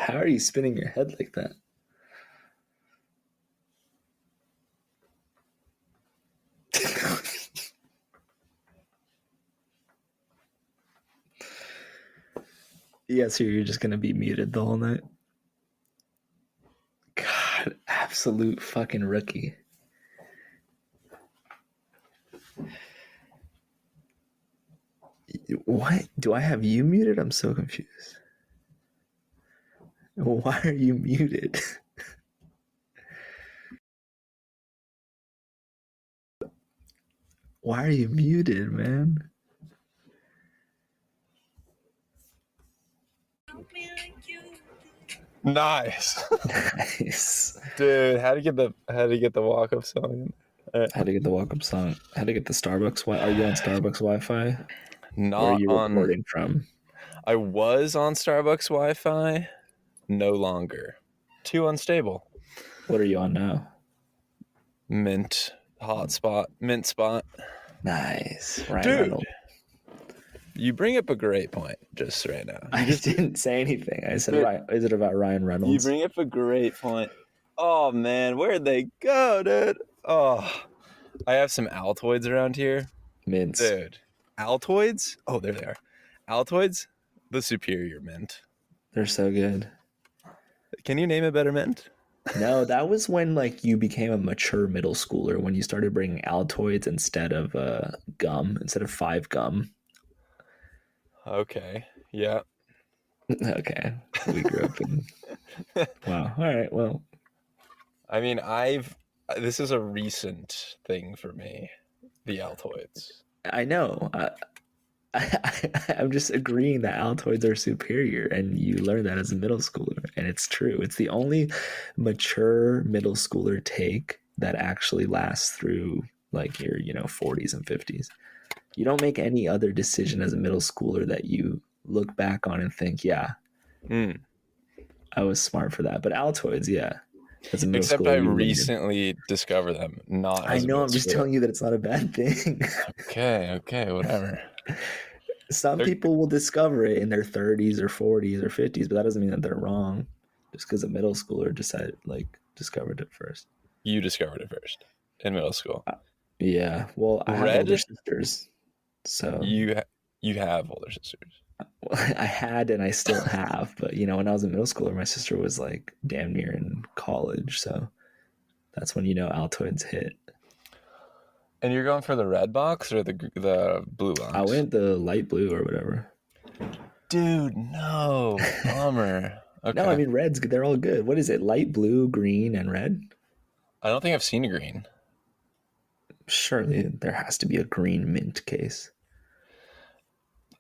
How are you spinning your head like that? Yeah, so you're just gonna be muted the whole night? God, absolute fucking rookie. What? Do I have you muted? I'm so confused. Why are you muted? Why are you muted, man? Nice. Nice. Dude, how to get the walk-up song? How to get the walk-up song? How to get the Starbucks? Are you on Starbucks Wi-Fi? Where are Not you on. recording from? I was on Starbucks Wi-Fi. No longer. Too unstable. What are you on now? Mint hotspot. Mint spot. Nice. Ryan Dude, Reynolds. you bring up a great point just right now. I just didn't say anything. I said, right. Is it about Ryan Reynolds? You bring up a great point. Oh, man. Where'd they go, dude? Oh, I have some Altoids around here. Mints. Dude. Altoids? Oh, there they are. Altoids? The superior mint. They're so good. Can you name a better mint? No, that was when like you became a mature middle schooler, when you started bringing Altoids instead of gum, instead of 5 gum. Okay. Yeah. Okay. We grew up in... Wow. All right. Well, I mean, this is a recent thing for me, the Altoids. I know. I'm just agreeing that Altoids are superior, and you learn that as a middle schooler, and it's true. It's the only mature middle schooler take that actually lasts through like your 40s and 50s. You don't make any other decision as a middle schooler that you look back on and think, yeah, I was smart for that. But Altoids, yeah. As a middle Except schooler, I you recently discovered them, not I as a know, middle I'm just schooler. telling you that it's not a bad thing. Okay, whatever. Some people will discover it in their 30s or 40s or 50s, but that doesn't mean that they're wrong. Just because a middle schooler discovered it first. You discovered it first in middle school. Yeah, well, I have older sisters, so you have older sisters. I had and I still have, but when I was a middle schooler, my sister was like damn near in college, so that's when Altoids hit. And you're going for the red box or the blue box? I went the light blue or whatever. Dude, no, bummer. Okay. No, I mean reds. They're all good. What is it? Light blue, green, and red? I don't think I've seen a green. Surely there has to be a green mint case.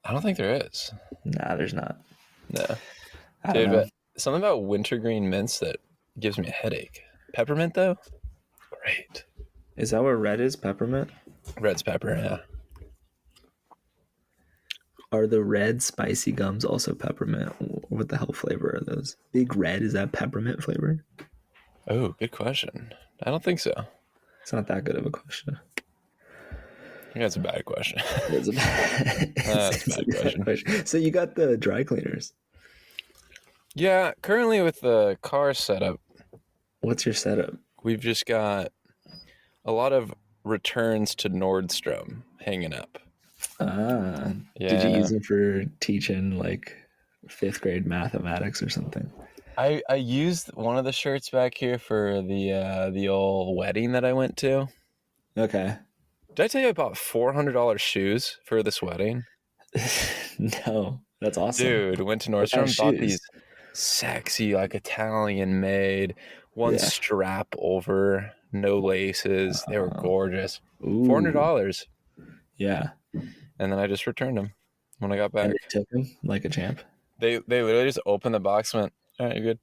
I don't think there is. Nah, there's not. No. Dude, but something about wintergreen mints that gives me a headache. Peppermint, though? Great. Is that what red is? Peppermint? Red's pepper, yeah. Are the red spicy gums also peppermint? What the hell flavor are those? Big Red, is that peppermint flavored? Oh, good question. I don't think so. It's not that good of a question. I think that's a bad question. It's a bad question. So you got the dry cleaners? Yeah, currently with the car setup. What's your setup? We've just got a lot of returns to Nordstrom hanging up. Yeah. Did you use them for teaching like 5th grade mathematics or something? I used one of the shirts back here for the old wedding that I went to. Okay. Did I tell you I bought $400 shoes for this wedding? No, that's awesome. Dude, went to Nordstrom, bought these sexy, like Italian made, strap over, no laces. They were gorgeous. Ooh. $400. Yeah. And then I just returned them when I got back. And you took them like a champ? They literally just opened the box and went, all right, you're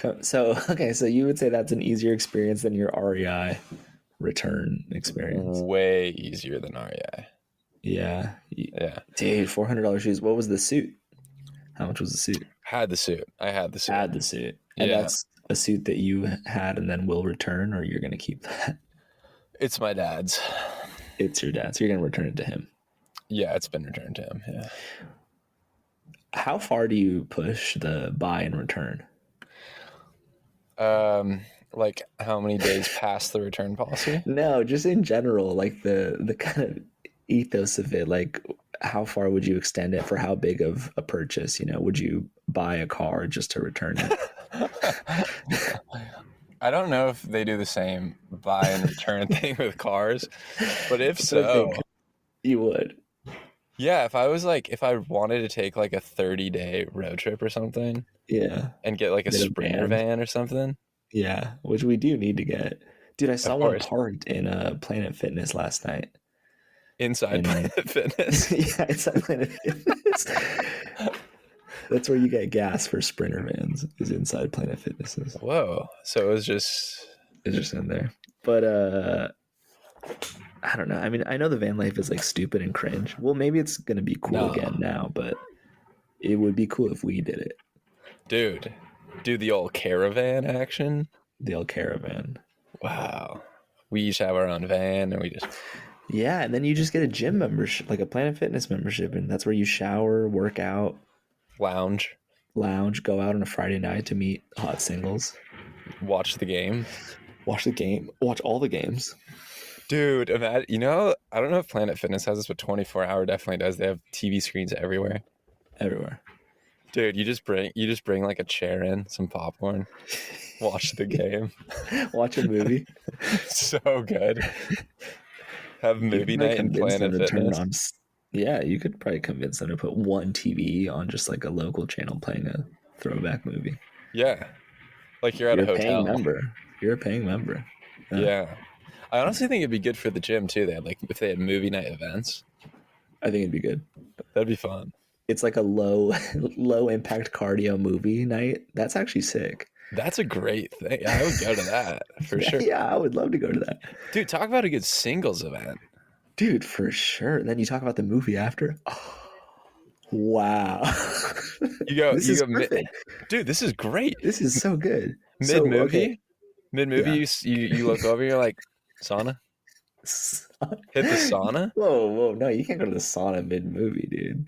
good. So you would say that's an easier experience than your REI return experience? Way easier than REI. Yeah. Dude, $400 shoes. What was the suit? How much was the suit? I had the suit. And that's a suit that you had and then will return, or you're going to keep that? It's my dad's. It's your dad's. So you're going to return it to him? Yeah, it's been returned to him. Yeah. How far do you push the buy and return? Like how many days past the return policy? No, just in general, like the kind of ethos of it. Like, how far would you extend it for how big of a purchase? Would you buy a car just to return it? I don't know if they do the same buy and return thing with cars, but if But I think so, you would. yeah, if I wanted to take like a 30-day road trip or something Yeah. and get like a Get a Sprinter van. van or something, Yeah, which we do need to get. Dude, I saw of one course, parked in Planet Fitness last night. inside In Planet Fitness. yeah, it's at Planet Fitness. That's where you get gas for Sprinter vans. Is inside Planet Fitnesses. Whoa. So it was just It's just in there. But I don't know. I mean, I know the van life is like stupid and cringe. Well, maybe it's gonna be cool no. again now, but it would be cool if we did it. Dude, do the old caravan action. The old caravan. Wow. We each have our own van and we just Yeah, and then you just get a gym membership, like a Planet Fitness membership, and that's where you shower, work out, lounge, go out on a Friday night to meet hot singles, watch the game. watch the game, watch all the games. Dude, imagine, I don't know if Planet Fitness has this, but 24 Hour definitely does. They have TV screens everywhere. Everywhere. Dude, you just bring like a chair in, some popcorn, watch the game. Watch a movie. So good. Have movie night in Planet Fitness. Yeah, you could probably convince them to put one TV on just like a local channel playing a throwback movie. Yeah. Like you're at a hotel. You're a paying member. Yeah. I honestly think it'd be good for the gym too. If they had movie night events. I think it'd be good. That'd be fun. It's like a low impact cardio movie night. That's actually sick. That's a great thing. I would go to that for sure. Yeah, I would love to go to that. Dude, talk about a good singles event. Dude, for sure. And then you talk about the movie after. Oh, wow. This is perfect. Dude, this is great. This is so good. Mid movie, you look over, you're like, sauna. Hit the sauna. Whoa! No, you can't go to the sauna mid movie, dude.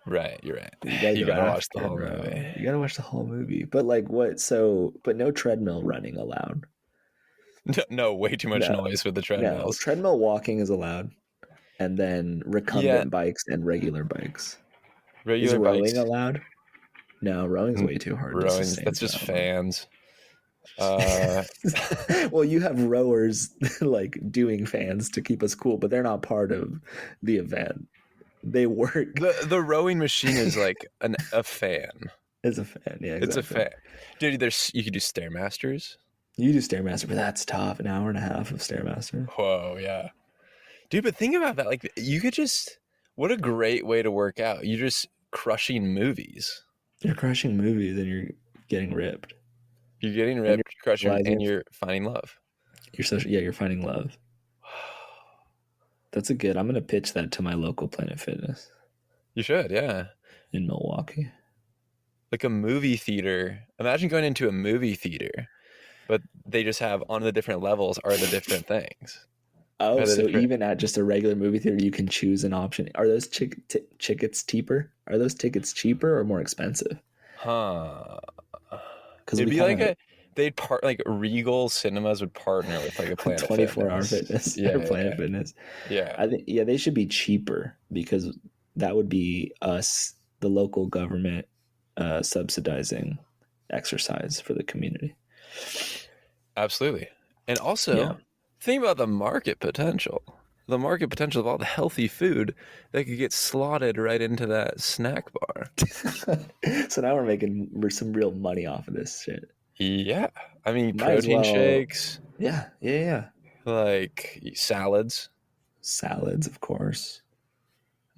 Right, you're right. You gotta watch the whole movie. You gotta watch the whole movie. But like what? But no treadmill running allowed. No, way too much noise with the treadmills. No, treadmill walking is allowed, and then recumbent bikes and regular bikes. Is rowing allowed? No, rowing's way too hard. That's just fans. Well, you have rowers like doing fans to keep us cool, but they're not part of the event. They work. The rowing machine is like a fan. It's a fan, yeah. Exactly. It's a fan. Dude, you could do Stairmasters. You do Stairmaster, but that's tough. An hour and a half of Stairmaster. Whoa, yeah. Dude, but think about that. Like, you could just... What a great way to work out. You're just crushing movies. You're crushing movies and you're getting ripped. You're getting ripped, you're crushing, and you're finding love. You're finding love. That's I'm going to pitch that to my local Planet Fitness. You should, yeah. In Milwaukee. Like a movie theater. Imagine going into a movie theater, but they just have on the different levels are the different things. Oh, so even at just a regular movie theater, you can choose an option. Are those tickets cheaper? Are those tickets cheaper or more expensive? Huh. Because it'd be like they'd like Regal Cinemas would partner with like a Planet 24-hour fitness. Yeah, Planet Fitness. Yeah. I think they should be cheaper because that would be us, the local government, subsidizing exercise for the community. Absolutely. And also think about the market potential. The market potential of all the healthy food that could get slotted right into that snack bar. So now we're making some real money off of this shit. Yeah. I mean, protein shakes. Yeah. Like salads. Salads, of course.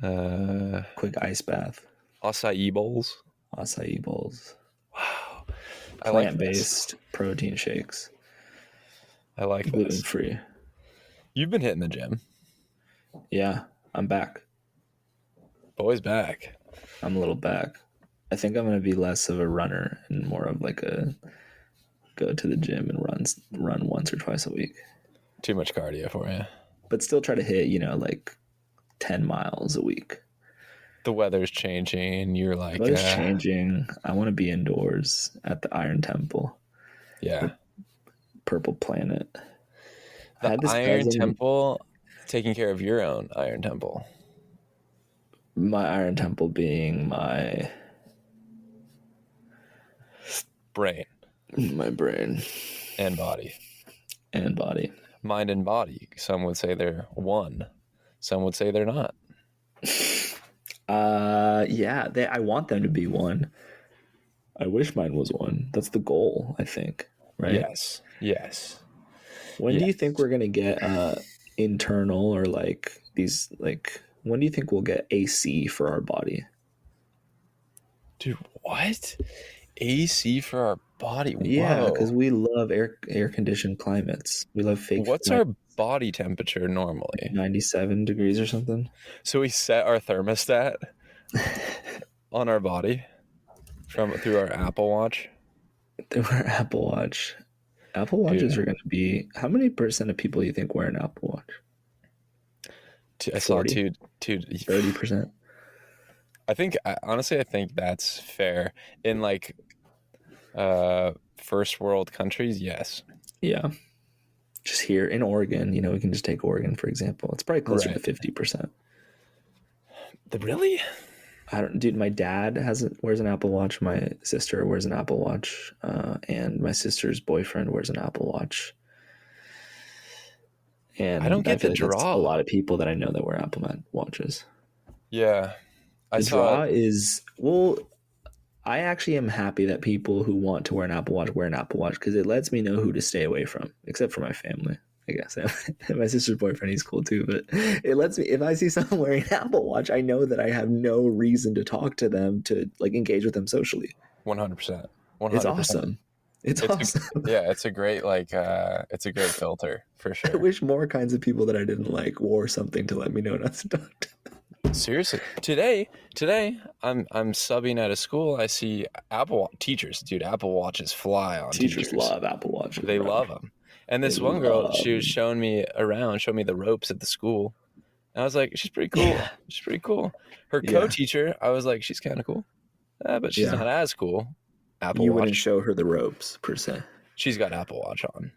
Quick ice bath. Acai bowls. Wow. I Plant-based protein shakes. I like this. Gluten-free. You've been hitting the gym. Yeah, I'm back. Boy's back. I'm a little back. I think I'm going to be less of a runner and more of like a go to the gym and run once or twice a week. Too much cardio for you. But still try to hit, like 10 miles a week. the weather's changing. You're The like, weather's changing. I want to be indoors at the Iron Temple. yeah. The Purple Planet. I The had this Iron cousin. Temple, taking care of your own Iron Temple. My Iron Temple being my brain. My brain. And body. And body. Mind and body. Some would say they're one. Some would say they're not. Yeah, I want them to be one. I wish mine was one. That's the goal, I think. Right? Yes. Yes. When yes. do you think we're gonna get internal or like these like when do you think we'll get AC for our body? Dude, what? AC for our body? Whoa. Yeah, because we love air conditioned climates. We love fake. What's our body temperature normally? 97 degrees or something. So we set our thermostat on our body through our Apple Watch. Through our Apple Watch. Apple Watches are going to be. How many percent of people do you think wear an Apple Watch? I saw 30%. I think honestly, I think that's fair in like first world countries. Yes. Yeah. Just here in Oregon, we can just take Oregon for example. It's probably closer to 50%. Really? Dude, my dad wears an Apple Watch. My sister wears an Apple Watch, and my sister's boyfriend wears an Apple Watch. And I don't get the draw. That's a lot of people that I know that wear Apple Watches. Yeah, draw is I actually am happy that people who want to wear an Apple Watch wear an Apple Watch because it lets me know who to stay away from, except for my family. I guess my sister's boyfriend, he's cool too, but it lets me, if I see someone wearing an Apple Watch, I know that I have no reason to talk to them, to like engage with them socially. 100%. It's awesome. It's awesome. It's a great it's a great filter for sure. I wish more kinds of people that I didn't like wore something to let me know not to talk to them. Seriously, today I'm subbing at a school. I see Apple teachers, dude. Apple Watches fly on teachers. Love Apple Watches. They love them. And this one girl, she was showing me around, showing me the ropes at the school. And I was like, she's pretty cool. Yeah. She's pretty cool. Her co-teacher, I was like, she's kind of cool. But she's not as cool. Apple you Watch. Wouldn't show her the ropes, per se. She's got Apple Watch on.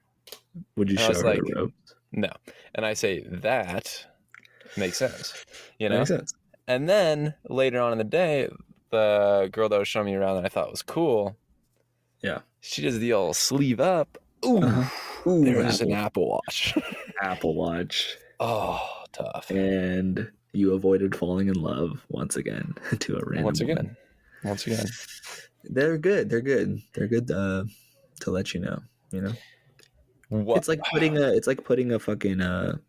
Would you show her the ropes? No. And I say, that makes sense. Makes sense. And then later on in the day, the girl that was showing me around that I thought was cool, she does the old sleeve up. Ooh. Ooh, there's an Apple Watch. Apple Watch. Oh, tough. And you avoided falling in love once again to a random woman. Once again. They're good. They're good to let you know. What? It's like putting a fucking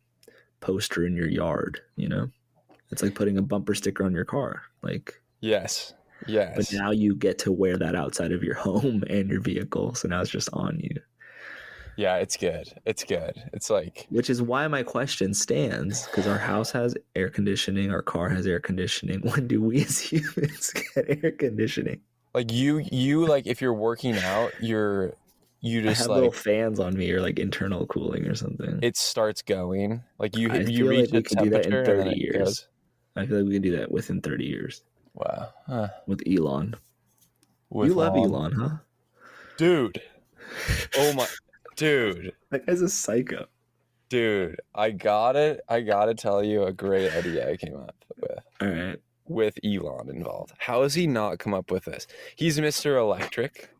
poster in your yard. It's like putting a bumper sticker on your car. Like yes. But now you get to wear that outside of your home and your vehicle. So now it's just on you. Yeah, it's good. It's good. It's like... Which is why my question stands, because our house has air conditioning, our car has air conditioning. When do we as humans get air conditioning? Like you like if you're working out, you just have like little fans on me or like internal cooling or something. It starts going. Like you reach like we could do that in 30 years. I feel like we can do that within 30 years. Wow. Huh. With Elon. You love Elon, huh? Dude. Oh my... Dude, that guy's a psycho. Dude, I gotta tell you a great idea I came up with. All right. With Elon involved. How has he not come up with this? He's Mr. Electric,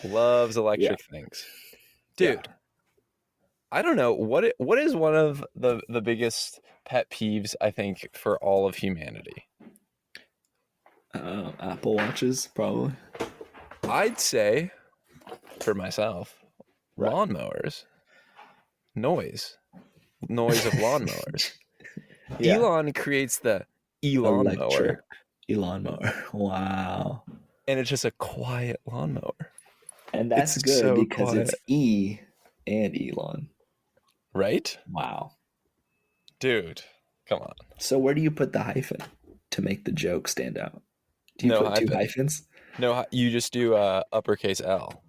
loves electric things. Dude, I don't know. What is one of the biggest pet peeves, I think, for all of humanity? Apple Watches, probably. I'd say, for myself, lawnmowers. Noise of lawnmowers. Elon creates the Elon mower. Elon mower. Wow. And it's just a quiet lawnmower. And that's good so because quiet. It's E and Elon. Right? Wow. Dude, come on. So where do you put the hyphen to make the joke stand out? Do you put 2 hyphens? No, you just do uppercase L.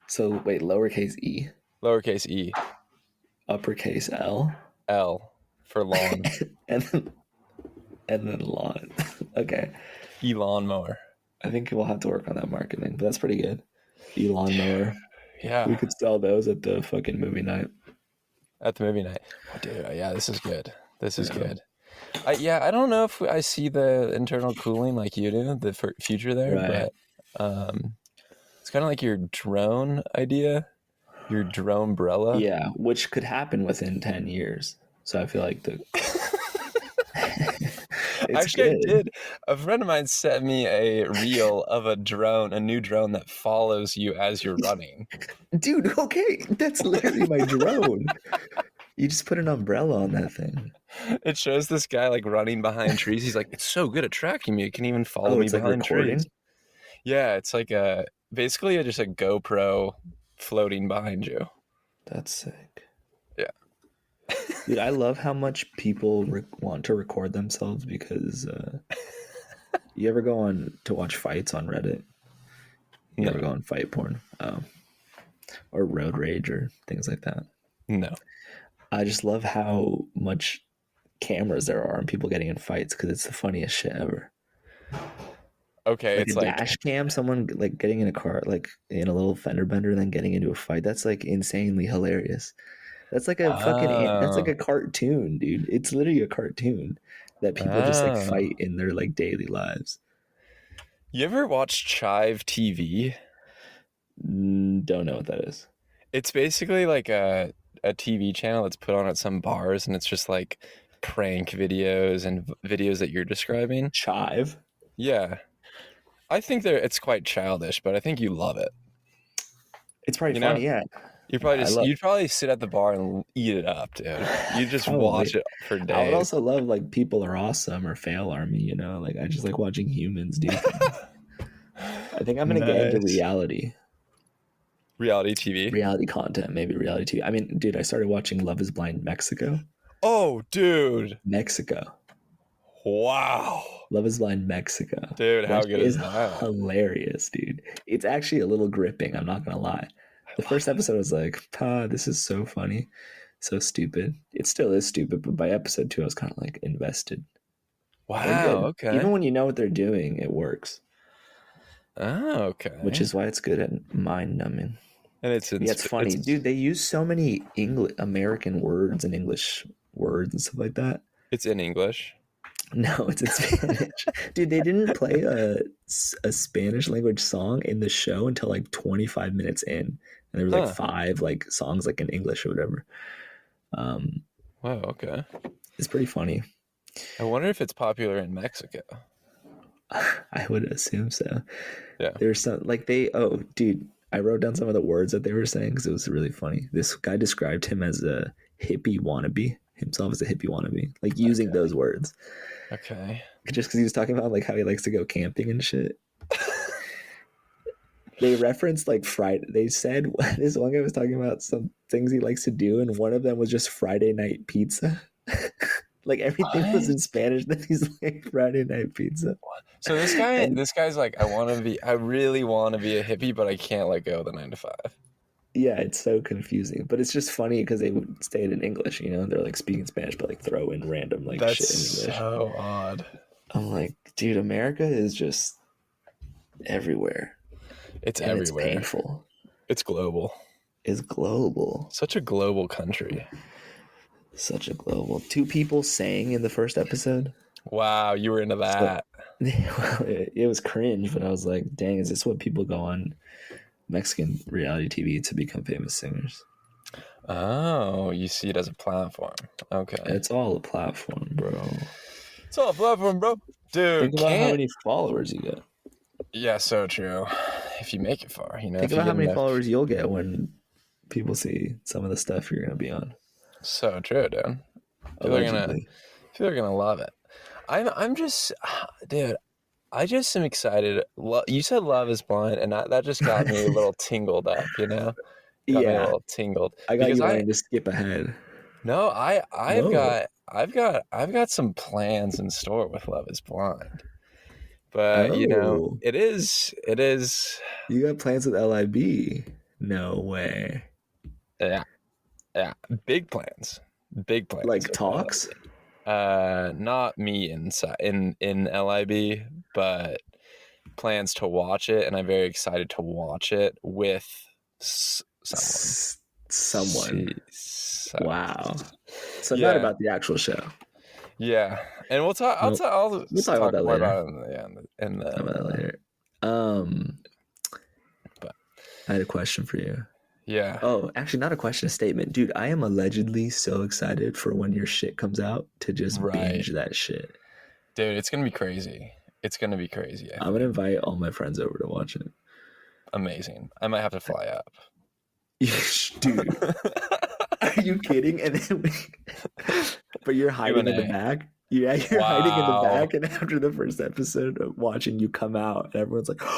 So wait, lowercase e. Lowercase e. Uppercase L. L for lawn. And then and then lawn. Okay. Elon mower. I think we'll have to work on that marketing, but that's pretty good. Elon mower. We Yeah, could sell those at the fucking movie night. at the movie night. Oh, dude, yeah, this is good. This is Yeah. good. I don't know if I see the internal cooling like you do, the future there, Right. but um, it's kind of like your drone idea, your drone umbrella. Yeah, which could happen within 10 years. So I feel like it's Actually, I good. did. A friend of mine sent me a reel of a drone, a new drone that follows you as you're running. Dude, okay, that's literally my drone. You just put an umbrella on that thing. It shows this guy like running behind trees. He's like, it's so good at tracking me. It can even follow Oh, me it's like behind trees. recording? Yeah, it's like basically just a GoPro floating behind you. That's sick. Yeah. Dude, I love how much people want to record themselves because you ever go on to watch fights on Reddit? You ever No, go on fight porn? Or road rage or things like that? no. I just love how much cameras there are and people getting in fights because it's the funniest shit ever. Okay, Like a it's like, dash cam, someone like getting in a car, like in a little fender bender, and then getting into a fight. That's like insanely hilarious. That's like a fucking, that's like oh, a cartoon, dude. It's literally a cartoon that people just like oh. fight in their like daily lives. You ever watch Chive TV? Don't know what that is. It's basically like a TV channel that's put on at some bars, and it's just like prank videos and videos that you're describing. Chive. Yeah, I think it's quite childish, but I think you love it. It's probably You know, funny, yeah. I love you'd probably sit at the bar and eat it up, dude. You just probably. watch it for I would days. also love like People Are Awesome or Fail Army, you know? Like I just like watching humans do things. I think I'm gonna get into Nice. reality. Reality TV. Reality content, maybe reality TV. I mean, dude, I started watching Love is Blind Mexico. Oh, dude. Mexico. Wow. Love is Blind Mexico. Dude, That how shit good is is that? hilarious, dude. It's actually a little gripping, I'm not gonna lie. The I first love it. episode was like, this is so funny, so stupid. It still is stupid, but by episode 2, I was kind of like invested. They're Wow, good. Even okay. when you know what they're doing, it works, Oh, which okay. is why it's good at mind numbing. And it's in Yeah, it's funny, dude. They use so many English American words and English words and stuff like that. it's in English. No, it's in Spanish. Dude, they didn't play a Spanish language song in the show until like 25 minutes in. And there was like Huh. 5 like songs like in English or whatever. Um, Wow, okay. it's pretty funny. I wonder if it's popular in Mexico. I would assume so. Yeah. There's some like dude, I wrote down some of the words that they were saying because it was really funny. This guy described him as a hippie wannabe, himself as a hippie wannabe, like using Okay. those words. Okay. Just because he was talking about like how he likes to go camping and shit. They referenced like Friday. They said this one guy was talking about some things he likes to do, and one of them was just Friday night pizza. Like everything was What? in Spanish. Then he's like Friday night pizza, So and this guy's like, I really want to be a hippie, but I can't let go of the 9 to 5. yeah, it's so confusing. But it's just funny because they would say it in English. You know, they're like speaking Spanish, but like throw in random like That's shit in English. so odd. I'm like, dude, America is just everywhere, It's and it's everywhere. painful. It's global. It's global. Such a global country. Such a global. 2 people sang in the first episode. Wow, you were into So that. it was cringe, but I was like, dang, is this what people go on Mexican reality TV to become famous singers? Oh, you see it as a platform. Okay. It's all a platform, bro. It's all a platform, bro. Think Dude, about how can't. many followers you get. Yeah, so true. If you make it far, Think if you about how get many enough. followers you'll get when people see some of the stuff you're going to be on. So true, dude. Allegedly. Feel they're gonna love it. I'm just, dude. I just am excited. You said Love Is Blind, and that just got me a little tingled up. Got me a Yeah, little tingled I got because you wanting to skip ahead. no, Whoa. I've got some plans in store with Love Is Blind, but Oh, it is, you got plans with LIB? No way. yeah, yeah, big plans Like with talks? LLB. Not me inside in LIB, but plans to watch it, and I'm very excited to watch it with someone. Someone. Wow. So not Yeah, about the actual show. yeah, and we'll talk. Nope. I'll We'll talk about talk that more later. about it in Talk about that the. later. Um, But I had a question for you. yeah, Oh, actually, not a question, a statement. Dude, I am allegedly so excited for when your shit comes out to just right, binge that shit. dude, it's gonna be crazy. It's gonna be crazy. I I'm gonna think invite all my friends over to watch it. amazing. I might have to fly up. Dude, are you kidding? And then but you're hiding in the Q&A. back. Yeah, you're hiding in the Wow, back, and after the first episode of watching you come out, and everyone's like, and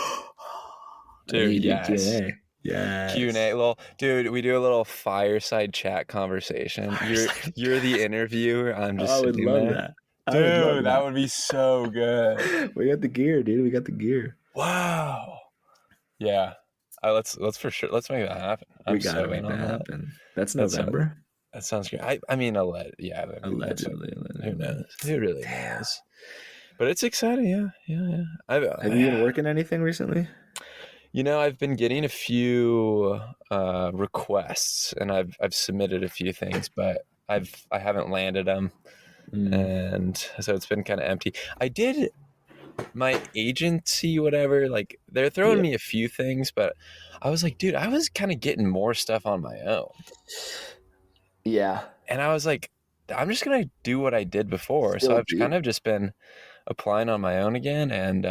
then dude, you do yes. Q&A. Q&A, Yes. little dude, we do a little fireside chat conversation. Fireside You're the chat. interviewer. I'm just I would sitting love there. that. I would love Dude, that that. would be so good. We got the gear, dude. We got the gear. Wow. Yeah. Let's for sure let's make that happen. We I'm got to so in make that on that. happen. That's That's so November. that sounds great. I mean yeah, I mean, that's like Allegedly. who Allegedly. knows? Who really Damn. knows? But it's exciting, yeah. Have you been working anything recently? I've been getting a few requests, and I've submitted a few things, but I haven't landed them, Mm, and so it's been kind of empty. I did my agency, whatever. Like they're throwing yeah. me a few things, but I was like, dude, I was kind of getting more stuff on my own, Yeah. and I was like, I'm just gonna do what I did before. So Still I've do. kind of just been applying on my own again, and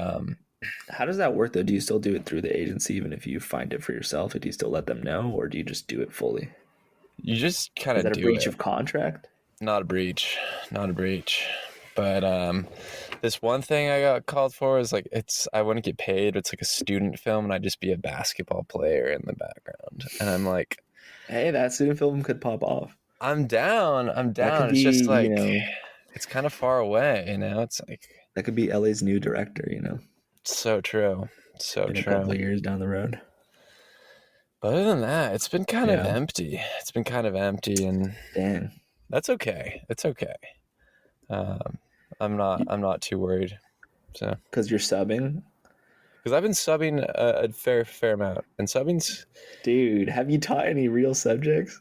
How does that work though? Do you still do it through the agency even if you find it for yourself? Or do you still let them know, or do you just do it fully? you just kind Is of that a do breach it. of contract? Not a breach, not a breach. But this one thing I got called for is like I wouldn't get paid. It's like a student film, and I'd just be a basketball player in the background. And I'm like, Hey, that student film could pop off. I'm down. I'm That could down. It's be, just like it's kind of far away, It's like that could be LA's new director, so true, so in a couple true. of years down the road. But other than that, it's been kind of Yeah. empty. It's been kind of empty, and Dang. that's okay. It's okay. Um, I'm not too worried. So. Because you're subbing? Because I've been subbing a fair amount, and subbing's Dude, have you taught any real subjects?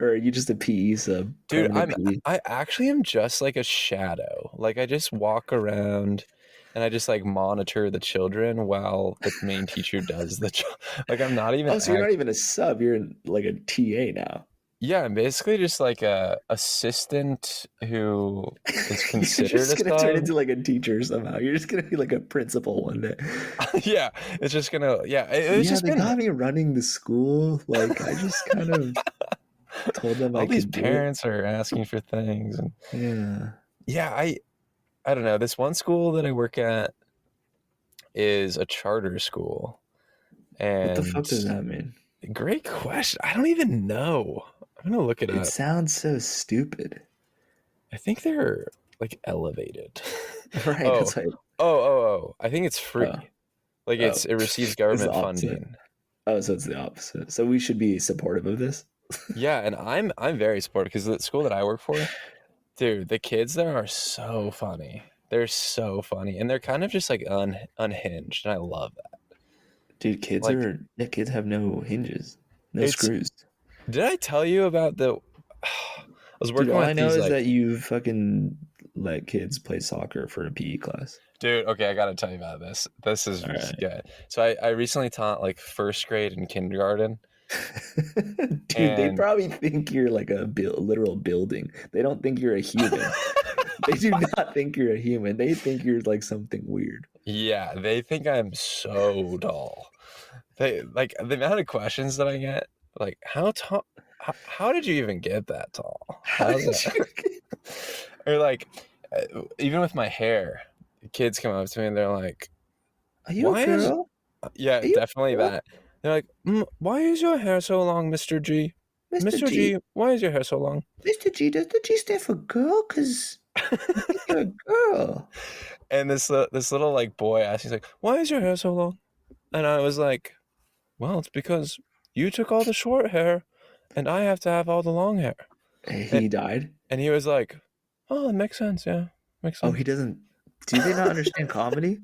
Or are you just a PE sub? dude. Permanent PE? I actually am just like a shadow. Like I just walk around, and I just like monitor the children while the main teacher does the job. Like I'm not even Oh, so you're not even a sub. You're like a TA now. Yeah, I'm basically just like a assistant who is You're considered just a gonna turn sub. into like a teacher somehow. You're just gonna be like a principal one day. Yeah, it's just gonna. Yeah, it's Yeah, just they been got me running the school. Like I just kind of told them I all these could do it. parents are asking for things, and Yeah. yeah, I don't know. This one school that I work at is a charter school. What the And fuck does that mean? great question. I don't even know. I'm gonna look it It up. sounds so stupid. I think they're like elevated. Right, oh, that's right. I think it's free. Oh, Like oh. it receives It's the government opposite. funding. Oh, so it's the opposite. So we should be supportive of this. Yeah, and I'm very supportive because the school that I work for, dude, the kids there are so funny. They're so funny, and they're kind of just like unhinged, and I love that. Dude, Like kids have no hinges, no it's. screws. Did I tell you about the? I was Dude, working all with I know these is like. that you fucking let kids play soccer for a PE class. Dude, okay, I gotta tell you about this. This is All right. good. So I recently taught like first grade and kindergarten, Dude, they and probably think you're like a literal building. They don't think you're a human. They do not think you're a human. They think you're like something weird. yeah, they think I'm so tall. They like the amount of questions that I get, like how tall? How did you even get that tall? How How's did that? you? Or like, even with my hair, kids come up to me and they're like, Are you a "Why is?" girl? Yeah, Are you definitely a girl? that. They're like, "Why is your hair so long, Mr. G? Mr. Mr. G. G, why is your hair so long?" Mr. G, does the G stand for girl? Because I think you're a girl. And this little like boy asked, he's like, "Why is your hair so long?" And I was like, "Well, it's because you took all the short hair, and I have to have all the long hair." And, He died. and he was like, Oh, that makes sense. Yeah, makes Oh, sense. he doesn't. Do they not understand comedy?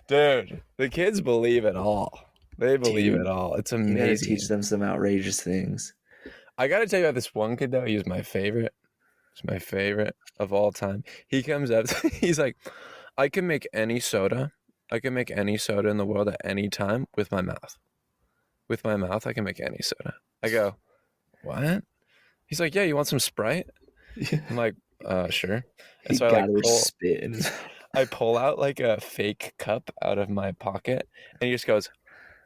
Dude, the kids believe it all. They believe it Dude, all. It's you got to amazing. teach them some outrageous things. I got to tell you about this one kid though. He's my favorite. He's my favorite of all time. He comes up. He's like, I can make any soda. I can make any soda in the world at any time with my mouth. With my mouth, I can make any soda. I go, what? He's like, yeah. You want some Sprite? I'm like, sure. And He so got to spit in his I pull out like a fake cup out of my pocket, and he just goes,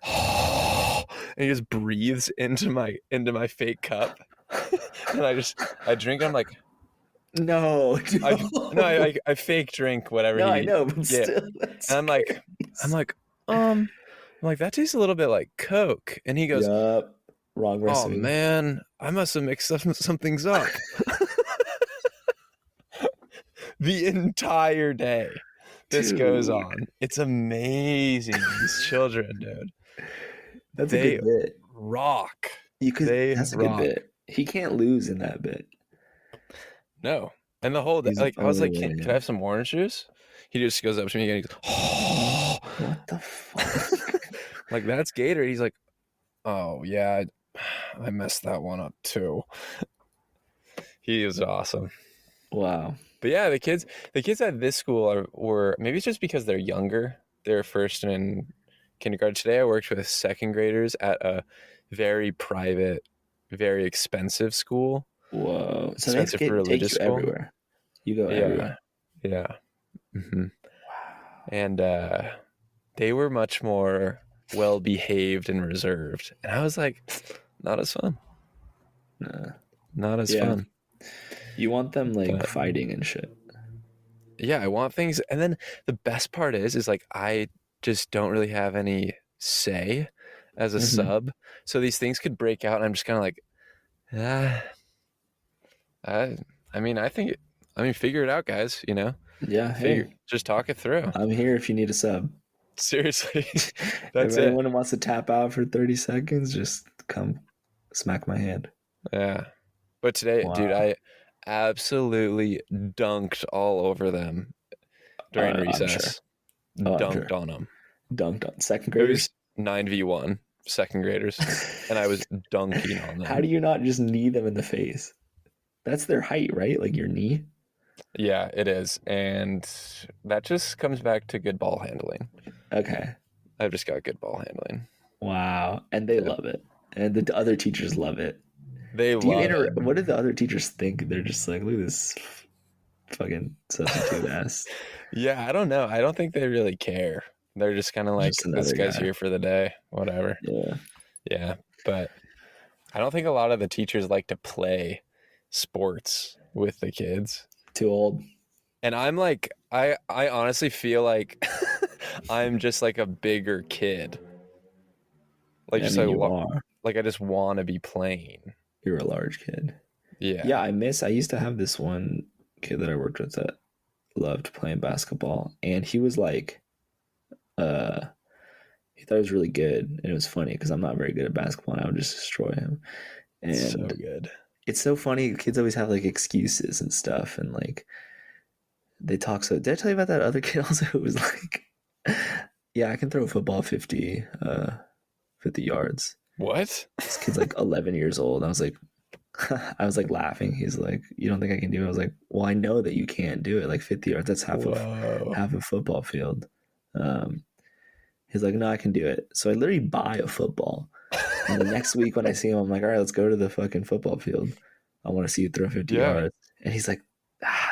and he just breathes into my fake cup, and I drink. I'm like, No, I no, no. I fake drink whatever No, I he, know, but yeah, still, that's and I'm crazy. like, I'm like that tastes a little bit like Coke, and he goes, Yup. Wrong oh recipe. man, I must have mixed some things up the entire day. This goes Dude, on. It's amazing. These children, dude. that's a They good bit. rock. You could, They that's a good rock. bit. He can't lose in that bit. No. And the whole day, He's the like, I was only like, can I winner. have some orange juice? He just goes up to me and he goes, oh, What the fuck? like, that's Gator. He's like, oh, yeah, I messed that one up too. He is awesome. Wow. But yeah, the kids at this school were maybe it's just because they're younger. They're first and kindergarten. Today I worked with second graders at a very private, very expensive school. Whoa. So they Expensive take religious you school. everywhere. You go Yeah. everywhere. Yeah. hmm Wow. And they were much more well behaved and reserved. And I was like, not as fun. Nah. Not as Yeah. fun. You want them like But fighting and shit. yeah, I want things. And then the best part is like I just don't really have any say as a Hmm. sub. So these things could break out and I'm just kind of like, ah, I, I mean, figure it out, guys, Yeah. Hey, just talk it through. I'm here if you need a sub. Seriously. If That's it. anyone wants to tap out for 30 seconds, just come smack my hand. Yeah. But today, dude, Wow. I absolutely dunked all over them during I'm sure. recess. Oh, I'm Dunked sure. on them. Dunked on second It graders. was 9v1 second graders, and I was dunking on How them. do you not just knee them in the face? That's their height, right? Like your knee? Yeah, it is. And that just comes back to good ball handling. Okay. I've just got good ball handling. Wow. And they Yeah. love it. And the other teachers love it. They Do you love it. what do the other teachers think? They're just like, look at this fucking substitute ass. Yeah, I don't know. I don't think they really care. They're just kind of like, Just this another guy's guy. here for the day, whatever. Yeah. Yeah. But I don't think a lot of the teachers like to play sports with the kids. Too old. And I'm like, I honestly feel like I'm just like a bigger kid. Like I just mean, you are. like I just want to be playing. You're a large kid. Yeah. Yeah, I used to have this one kid that I worked with that loved playing basketball. And he was like, he thought it was really good. And it was funny because I'm not very good at basketball and I would just destroy him. So And good. it's so funny. Kids always have like excuses and stuff. And like, they talk so. Did I tell you about that other kid also who was like, yeah, I can throw a football 50 yards. What? This kid's like 11 years old. I was like, I was like laughing. He's like, you don't think I can do it? I was like, well, I know that you can't do it. Like 50 yards, that's Whoa. half a football field. Um, he's like, no, I can do it. So I literally buy a football. And the next week when I see him, I'm like, all right, let's go to the fucking football field. I want to see you throw 50 Yeah. yards. And he's like,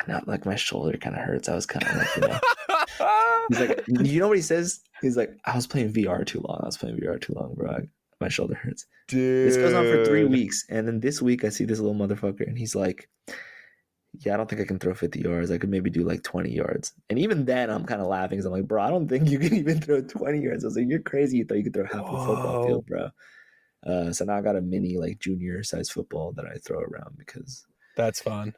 not like my shoulder kind of hurts. I was kind of like, He's like, you know what he says? He's like, I was playing VR too long, bro. My shoulder hurts. Dude. This goes on for 3 weeks. And then this week I see this little motherfucker and he's like, yeah, I don't think I can throw 50 yards. I could maybe do like 20 yards. And even then I'm kind of laughing because I'm like, bro, I don't think you can even throw 20 yards. I was like, you're crazy. You thought you could throw half a football field, bro. So now I got a mini like junior size football that I throw around because that's fun.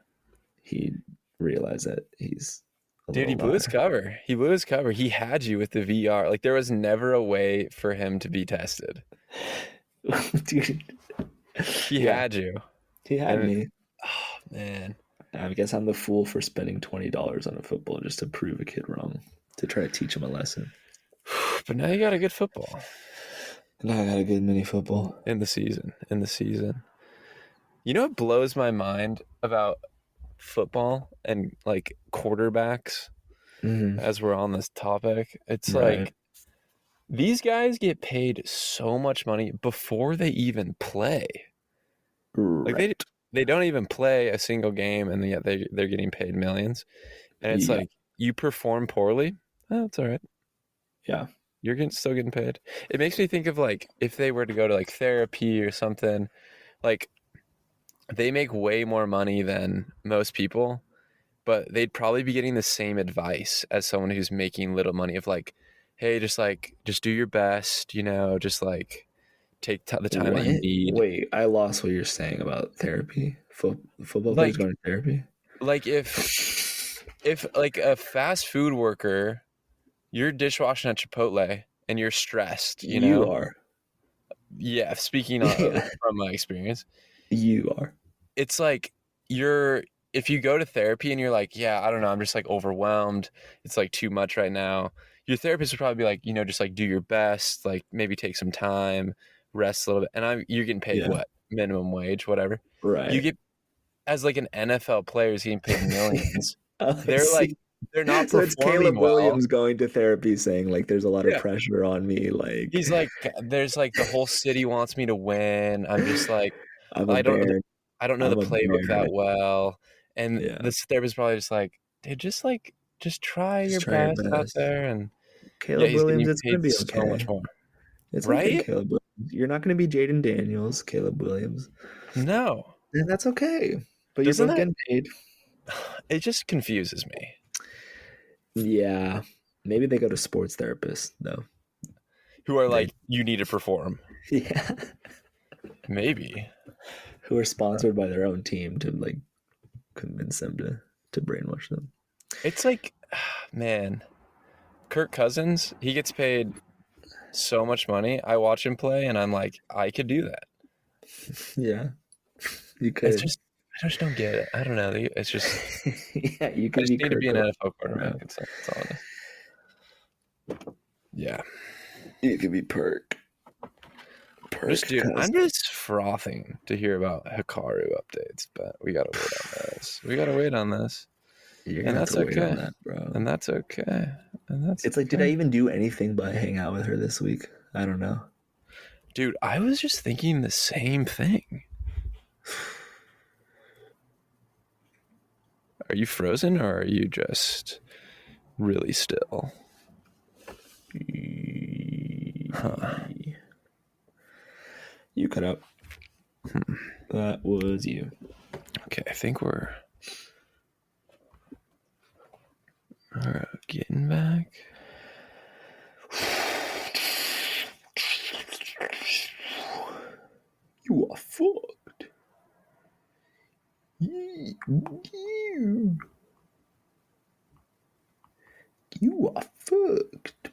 he realized that he's Dude, he blew his cover. He blew his cover. He had you with the VR. Like there was never a way for him to be tested. Dude, He had you. He had me. Oh man. I guess I'm the fool for spending $20 on a football just to prove a kid wrong, to try to teach him a lesson. But now you got a good football Now I got a good mini football. in the season. In the season. You know what blows my mind about football and like quarterbacks Hmm. as we're on this topic? It's Right. like these guys get paid so much money before they even play. Like Right. they don't even play a single game, and yet they're getting paid millions. And it's Yeah. like you perform poorly, oh, it's all right. Yeah. You're still getting paid. It makes me think of like if they were to go to like therapy or something. Like they make way more money than most people, but they'd probably be getting the same advice as someone who's making little money of like, hey, just do your best, just like take the time that What? you need. Wait, I lost what you're saying about therapy. Football players Like going to therapy? like if like a fast food worker, you're dishwashing at Chipotle and you're stressed, You are. Yeah, speaking Yeah, from my experience, you are. it's like you're if you go to therapy and you're like, yeah, I don't know, I'm just like overwhelmed. It's like too much right now. Your therapist would probably be like, just like do your best, like maybe take some time, rest a little bit. And you're getting paid Yeah, what? Minimum wage, whatever. You right. get as like an NFL player is getting paid millions. Oh, I They're like see. they're not So it's performing Caleb well. Williams going to therapy saying, like, there's a lot of Yeah. pressure on me. Like, He's like, there's like the whole city wants me to win. I'm just like, I'm a I don't, bear. I don't know the I'm a playbook bear. that well. And Yeah, this therapist probably just like, dude, just try just your try your best out best. there. And yeah, Caleb he's Williams, getting it's paid going to be so much okay. more, It's okay, right? Caleb Williams. You're not going to be Jaden Daniels, Caleb Williams. No, And that's okay. But you're doesn't both that? getting paid. It just confuses me. Yeah. Maybe they go to sports therapists, though. Who are They, like, you need to perform. yeah. Maybe. Who are sponsored by their own team to, like, convince them to brainwash them. It's like, man, Kirk Cousins, he gets paid so much money. I watch him play and I'm like, I could do that. Yeah, you It's could. just I just don't get it. I don't know. It's just Yeah, you I could just be need to Kirk be an Cousins, NFL quarterback. bro. That's all it is. Yeah. You could be Perk. Perk Dude, I'm Cousins. just frothing to hear about Hikaru updates, but we gotta wait on this. We gotta wait on this. You're And gonna have that's to wait on okay. that, bro. And that's okay. And that's It's like, did I okay. even do anything but hang out with her this week? I don't know. Dude, I was just thinking the same thing. Are you frozen or are you just really still? Huh. You cut out. That was you. Okay, I think we're getting back. You are fucked. You are fucked.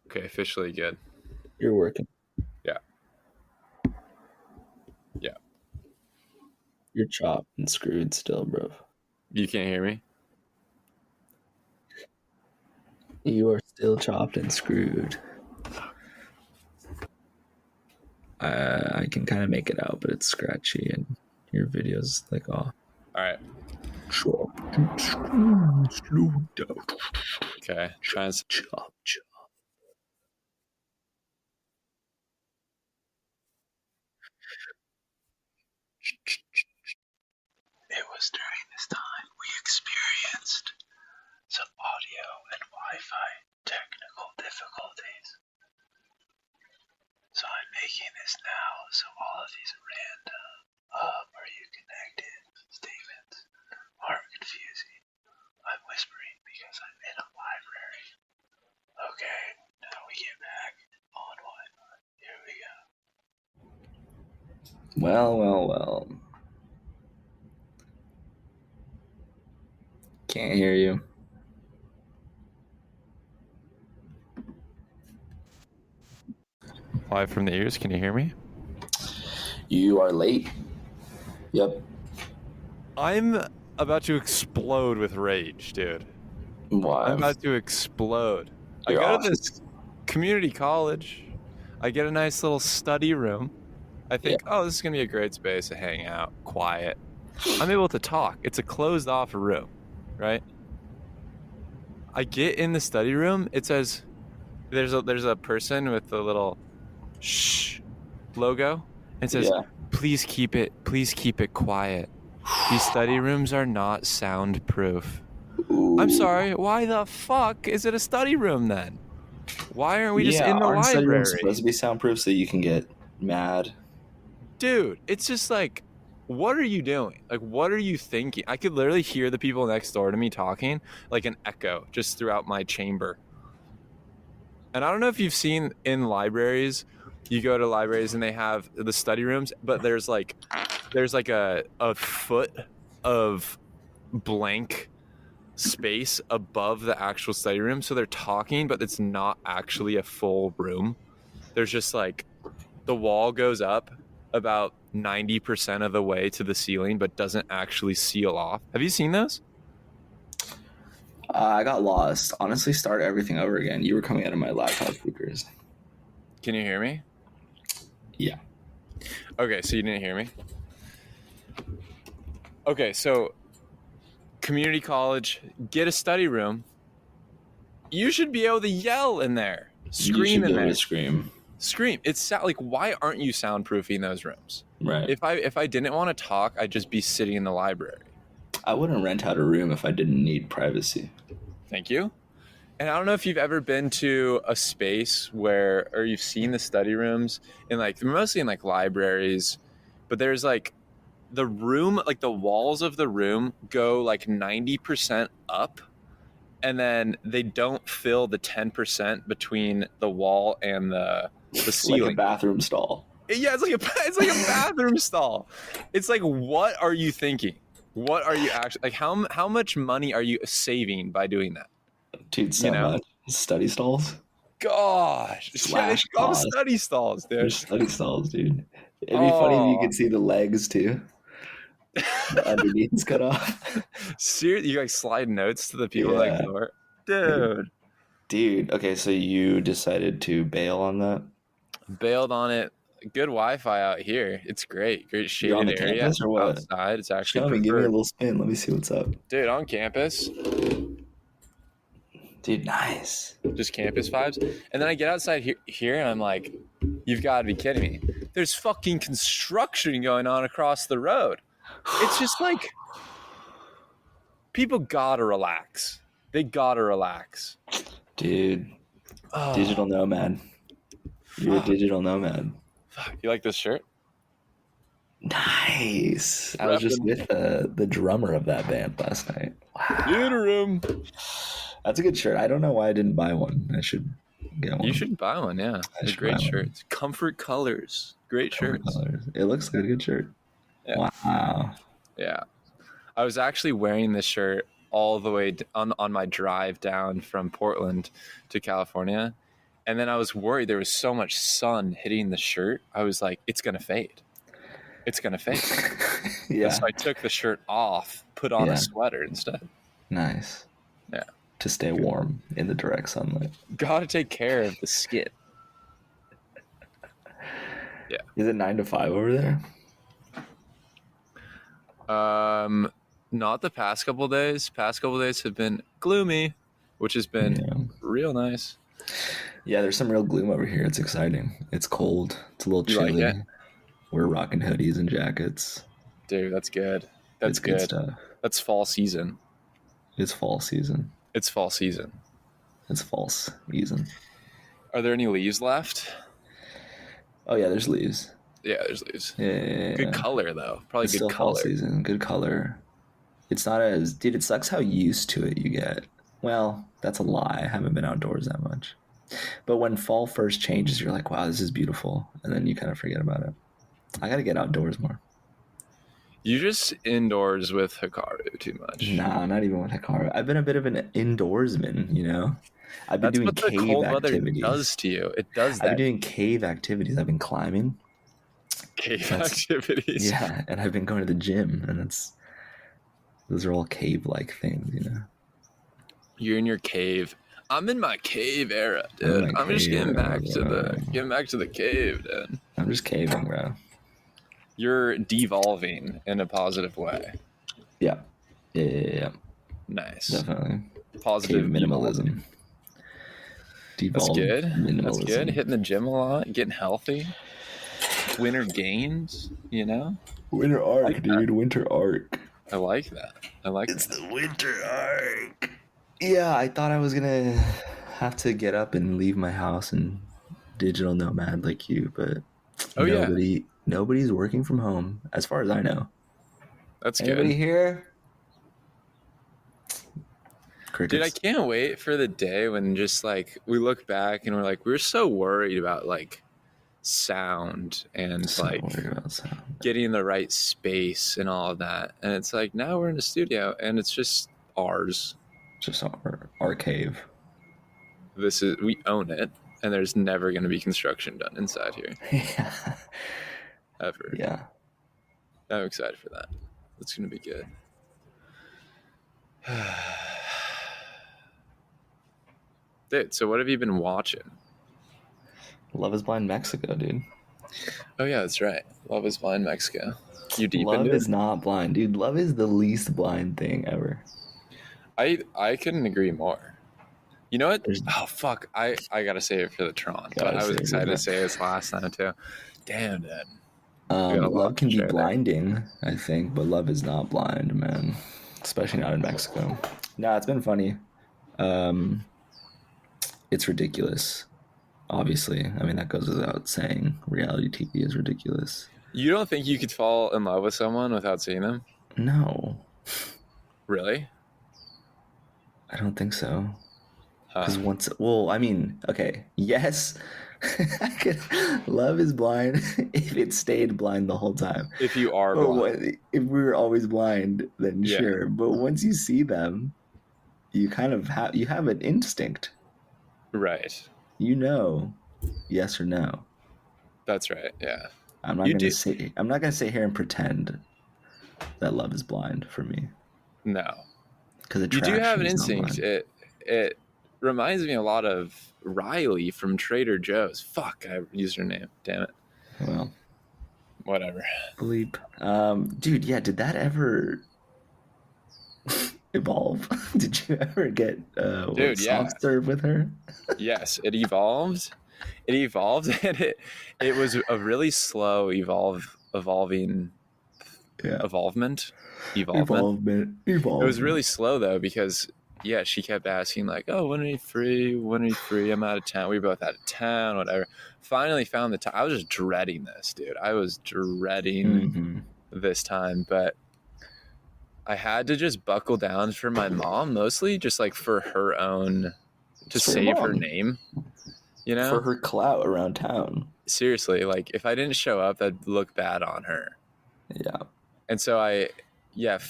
Okay, officially good. You're working. Yeah. Yeah. You're chopped and screwed still, bro. You can't hear me? You are still chopped and screwed. I can kind of make it out, but it's scratchy and your video's like off. All right. Chopped and screwed. Slow down. Okay. Trying to Chop, chop. It was during this time we experienced some audio and Wi-Fi technical difficulties. So I'm making this now so all of these random are you connected statements aren't confusing. I'm whispering because I'm in a library. Okay, now we get back on Wi-Fi. Here we go. Well, well, well. Can't hear you. Live from the ears. Can you hear me? You are late. Yep. I'm about to explode with rage, dude. Why? I'm about to explode. I You're go off. to this community college. I get a nice little study room. I Yeah. think, oh, this is going to be a great space to hang out, quiet. I'm able to talk. It's a closed off room, right? I get in the study room. It says there's a person with the little shh logo. It says, Yeah. please keep it quiet. These study rooms are not soundproof. Ooh. I'm sorry, why the fuck is it a study room then? Why aren't we just in the Aren't study rooms library? supposed to be soundproof so you can get mad? Dude, it's just like, what are you doing? Like, what are you thinking? I could literally hear the people next door to me talking like an echo just throughout my chamber. And I don't know if you've seen in libraries, you go to libraries and they have the study rooms, but there's like a foot of blank space above the actual study room. So they're talking, but it's not actually a full room. There's just like the wall goes up about 90% of the way to the ceiling, but doesn't actually seal off. Have you seen those? I got lost. Honestly, start everything over again. You were coming out of my laptop speakers. Can you hear me? Yeah. Okay, so you didn't hear me? Okay, so community college, get a study room. You should be able to yell in there, scream in there, scream. It's like, why aren't you soundproofing those rooms? Right. If I didn't want to talk, I'd just be sitting in the library. I wouldn't rent out a room if I didn't need privacy. Thank you. And I don't know if you've ever been to a space where, or you've seen the study rooms in like, mostly in like libraries, but there's like the room, like the walls of the room go like 90% up, and then they don't fill the 10% between the wall and the ceiling. Like a bathroom stall. Yeah, it's like a bathroom stall. It's like, what are you thinking? What are you actually like? How much money are you saving by doing that? Dude, so much. Study stalls? Gosh. Yeah, they should call them study stalls, dude. They're study stalls, dude. It'd be funny if you could see the legs too. The underneath's cut off. Seriously, you like slide notes to the people next door? Dude, okay, so you decided to bail on that? Bailed on it. Good Wi-Fi out here. It's great. Great shaded on the area. Campus or what? Outside, it's actually Show me, give me a little spin. Let me see what's up. Dude, on campus. Dude, nice. Just campus vibes. And then I get outside here and I'm like, you've got to be kidding me. There's fucking construction going on across the road. It's just like, people gotta relax. They gotta relax. Dude, digital nomad. You're a digital nomad. You like this shirt? Nice. I was just with the drummer of that band last night. Wow. Interim. That's a good shirt. I don't know why I didn't buy one. I should get one. You should buy one, yeah. It's a great shirt. It's comfort colors. Great shirts. It looks like a good shirt. Yeah. Wow. Yeah. I was actually wearing this shirt all the way on my drive down from Portland to California. And then I was worried there was so much sun hitting the shirt. I was like, it's going to fade. It's going to fade. Yeah. And so I took the shirt off, put on a sweater instead. Nice. Yeah. To stay warm in the direct sunlight. Got to take care of the skin. Yeah. Is it 9 to 5 over there? Not the past couple days. Past couple days have been gloomy, which has been real nice. Yeah, there's some real gloom over here. It's exciting. It's cold. It's a little chilly. Like We're rocking hoodies and jackets. Dude, that's good. That's good stuff. That's fall season. It's fall season. It's fall season. It's false season. Are there any leaves left? Oh yeah, there's leaves. Yeah, there's leaves. Yeah. Good color though. Probably it's good still color. Fall season. Good color. It's not as dude. It sucks how used to it you get. Well, that's a lie. I haven't been outdoors that much. But when fall first changes, you're like, wow, this is beautiful. And then you kind of forget about it. I got to get outdoors more. You just indoors with Hikaru too much. Nah, not even with Hikaru. I've been a bit of an indoorsman, you know? I've been That's doing what the cave cold weather activities. does to you. It does I've been that. doing cave activities. I've been climbing. Cave That's activities. yeah, and I've been going to the gym, and those are all cave-like things, you know. You're in your cave. I'm in my cave era, I'm in dude. my I'm just cave, getting back to the cave, dude. I'm just caving, bro. You're devolving in a positive way. Yeah, yeah, Nice. definitely. Cave Positive devolving. minimalism, That's devolve good. That's good. minimalism. Hitting the gym a lot, getting healthy. Winter gains, you know? Winter I arc, like that. dude. Winter arc. I like that. I like It's that. the winter arc. Yeah, I thought I was gonna have to get up and leave my house and digital nomad like you, but Oh yeah, nobody's working from home as far as I know. that's Anybody good. here? Dude, I Crickets. can't wait for the day when just like we look back and we're like, we are so worried about like sound and So like worried about sound. getting the right space and all of that. And it's like now we're in the studio and it's just ours. Just our cave. We own it and there's never going to be construction done inside here Yeah. ever. Yeah. I'm excited for that. It's going to be good. Dude, so what have you been watching? Love is Blind Mexico, dude. Oh yeah, that's right. Love is Blind Mexico. You deep Love into it? is not blind, dude. Love is the least blind thing ever. I couldn't agree more. You know what? There's Oh fuck! I gotta save it for the Tron, but gotta I was say, excited to say this last time too. Damn, dude, we got a love lot to can be share there. blinding, I think, but love is not blind, man. Especially not in Mexico. Nah, it's been funny. Um, it's ridiculous. Obviously, I mean that goes without saying. Reality TV is ridiculous. You don't think you could fall in love with someone without seeing them? No, Really? I don't think so. Huh? Because well, I mean, okay, yes, love is blind if it stayed blind the whole time. If you are But blind, if we were always blind, then yeah, sure. But once you see them, you kind of have an instinct. right. You know, yes or no. That's right. Yeah, I'm not you gonna do. say. I'm not gonna sit here and pretend that love is blind for me No, because you do have attraction an is not instinct. blind. It reminds me a lot of Riley from Trader Joe's. Fuck, I used her name. Damn it. Well, Whatever. bleep. Dude, yeah. Did that ever evolve? Did you ever get Dude, yeah. soft serve with her? Yes, it evolved. It evolved and it was a really slow evolving Yeah, evolvement. Evolvement. evolvement, It was evolvement. really slow though because yeah, she kept asking like, "Oh, when are you free? When are you free? I'm out of town." We were both out of town, whatever. Finally found the time. I was just dreading this, dude. I was dreading Mm-hmm. this time, but I had to just buckle down for my mom mostly, just like for her own to It's for your save her mom, name, you for know? her clout around town. Seriously, like if I didn't show up, that'd look bad on her. Yeah, And so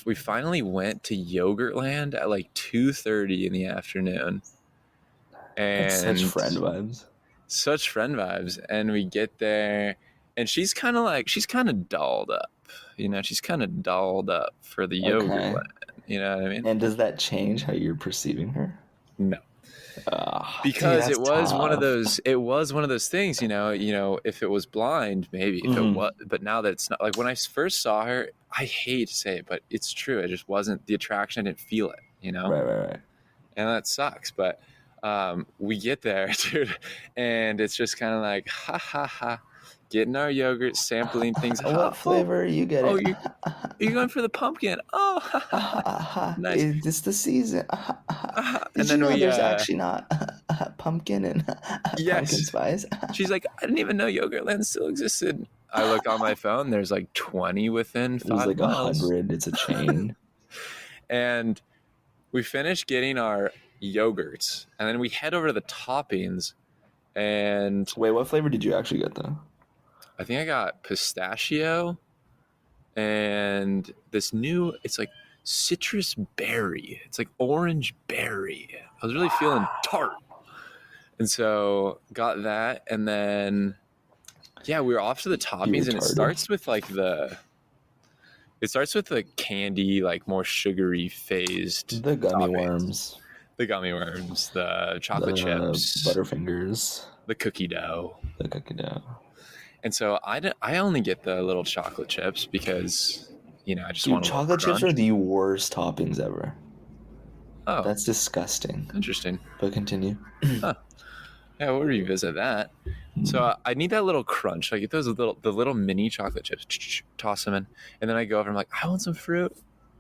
we finally went to Yogurtland at like 2:30 in the afternoon, that's such and friend vibes. such friend vibes. And we get there, and she's kind of dolled up, you know. She's kind of dolled up for the Okay. Yogurtland. You know what I mean? And does that change how you're perceiving her? No. Dude, Because that's tough. it was one of those things, if it was blind, maybe if it Mm-hmm. was, but now that it's not, like when I first saw her, I hate to say it, but it's true. It just wasn't the attraction. I didn't feel it, Right, right, right. and that sucks. But we get there, dude, and it's just kind of like, ha ha ha, getting our yogurt, sampling things. What Ha, flavor are you oh, getting? you're going for the pumpkin. Oh, ha ha ha, nice. Is this the season? And Did you then know we, there's actually not pumpkin and pumpkin yes. spice? She's like, I didn't even know Yogurtland still existed. I look on my phone, there's like 20 within There's like 5 miles. 100. It's a chain. And we finish getting our yogurts, and then we head over to the toppings. And Wait, what flavor did you actually get though? I think I got pistachio and it's like citrus berry. It's like orange berry. I was really feeling tart. And so got that, and then yeah, we were off to the You toppings, and retarded. it starts with the candy, like more sugary phased The gummy toppings. worms, The gummy worms, the chocolate the chips, Butterfingers, the cookie dough. the cookie dough. And so I only get the little chocolate chips because, I just Dude, want a little chocolate chips crunch. are the worst toppings ever. Oh, That's disgusting. interesting. But continue. Huh. Yeah, we'll revisit that. So I need that little crunch. I get the little mini chocolate chips, toss them in, and then I go over. I'm like, I want some fruit.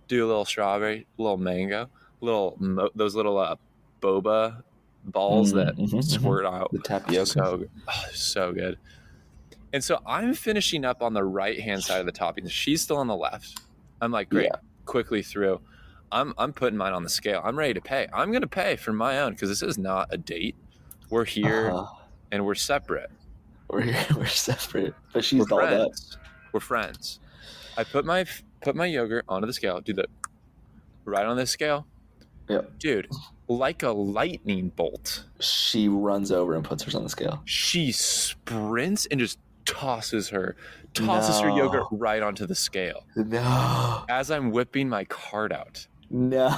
Do a little strawberry, a little mango, those little boba balls that squirt out. The tapioca. So good. And so I'm finishing up on the right hand side of the toppings. She's still on the left. I'm like, great, Yeah. quickly through. I'm putting mine on the scale. I'm ready to pay. I'm gonna pay for my own because this is not a date. We're here and we're separate. We're separate, but she's We're dolled up. friends. We're friends. I put my yogurt onto the scale. Do the right on the scale. Yep. Dude, like a lightning bolt. She runs over and puts hers on the scale. She sprints and just tosses her yogurt right onto the scale. No. As I'm whipping my card out. No.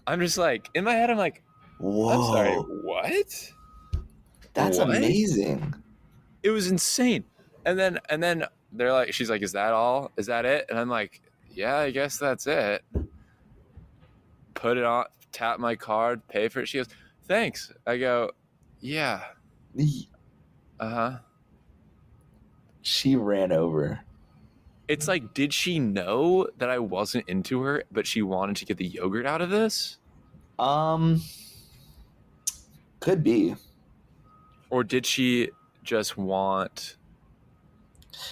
I'm just like, in my head, I'm like, whoa. I'm sorry, what? That's amazing. It was insane. And then they're like, she's like, is that all? Is that it? And I'm like, yeah, I guess that's it. Put it on, tap my card, pay for it. She goes, thanks. I go, yeah. Uh-huh. She ran over. It's like, did she know that I wasn't into her, but she wanted to get the yogurt out of this? Could be. Or did she just want...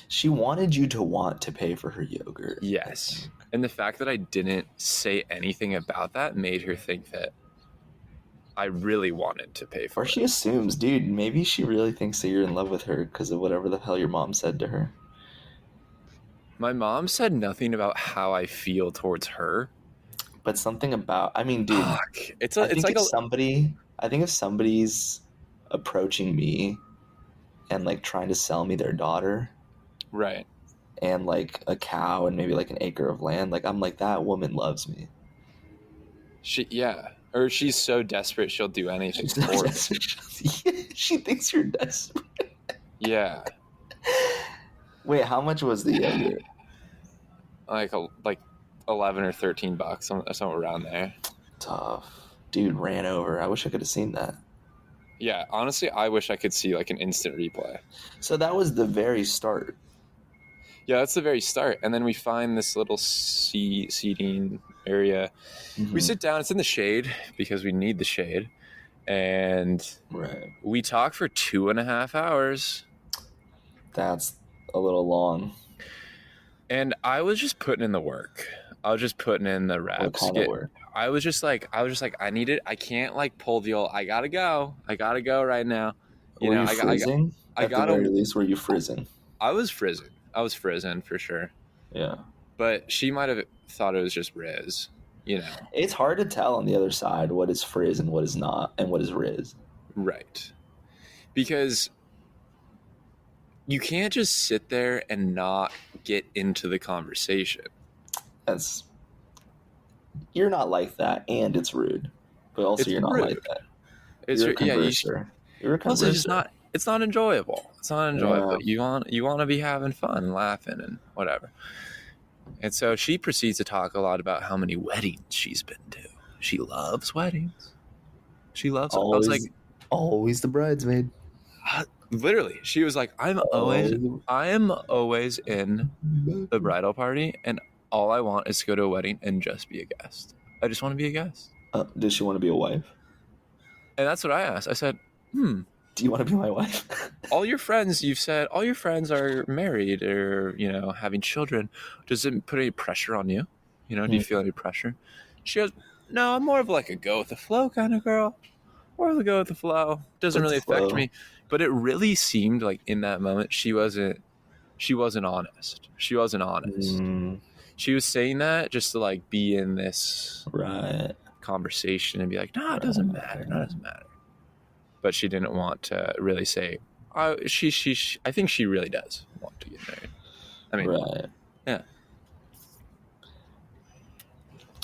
She wanted you to want to pay for her yogurt. Yes. And the fact that I didn't say anything about that made her think that I really wanted to pay for it. Or she assumes, dude, maybe she really thinks that you're in love with her because of whatever the hell your mom said to her. My mom said nothing about how I feel towards her. But something about, I mean, dude, I think if somebody's approaching me and like trying to sell me their daughter, right, and like a cow and maybe like an acre of land, like I'm like, that woman loves me. Or she's so desperate she'll do anything for me. She thinks you're desperate. Yeah. Wait, how much was the yogurt? Like 11 or $13, somewhere around there. Tough. Dude ran over. I wish I could have seen that. Yeah, honestly, I wish I could see like an instant replay. So that was the very start. Yeah, that's the very start. And then we find this little seating area. Mm-hmm. We sit down. It's in the shade because we need the shade. And we talk for 2.5 hours. That's a little long. And I was just putting in the work. I was just putting in the reps. What kind of work? I was just like, I need it. I can't like pull the old, I gotta go right now. Were you frizzing? At the very least, were you frizzing? I was frizzing for sure. Yeah. But she might have thought it was just Riz, It's hard to tell on the other side what is frizz and what is not, and what is Riz. Right. Because you can't just sit there and not get into the conversation. You're not like that, and it's rude. But also, you're not rude. Like that. You're a converser. You're a converser. It's not enjoyable. It's not enjoyable. Yeah. You want to be having fun and laughing and whatever. And so she proceeds to talk a lot about how many weddings she's been to. She loves weddings. She loves them. I was like, always the bridesmaid. Literally, she was like, I am always in the bridal party, and all I want is to go to a wedding and just be a guest. I just want to be a guest. Does she want to be a wife? And that's what I asked. I said, Do you want to be my wife? You've said all your friends are married or, having children. Does it put any pressure on you? Do you feel any pressure? She goes, no, I'm more of like a go with the flow kind of girl. More of a go with the flow. Doesn't really affect me. But it really seemed like in that moment, she wasn't she wasn't honest. She wasn't honest. Mm, She was saying that just to like be in this right. conversation and be like, no, it doesn't matter. No, it doesn't matter. But she didn't want to really say, I think she really does want to get married. I mean, Right. yeah.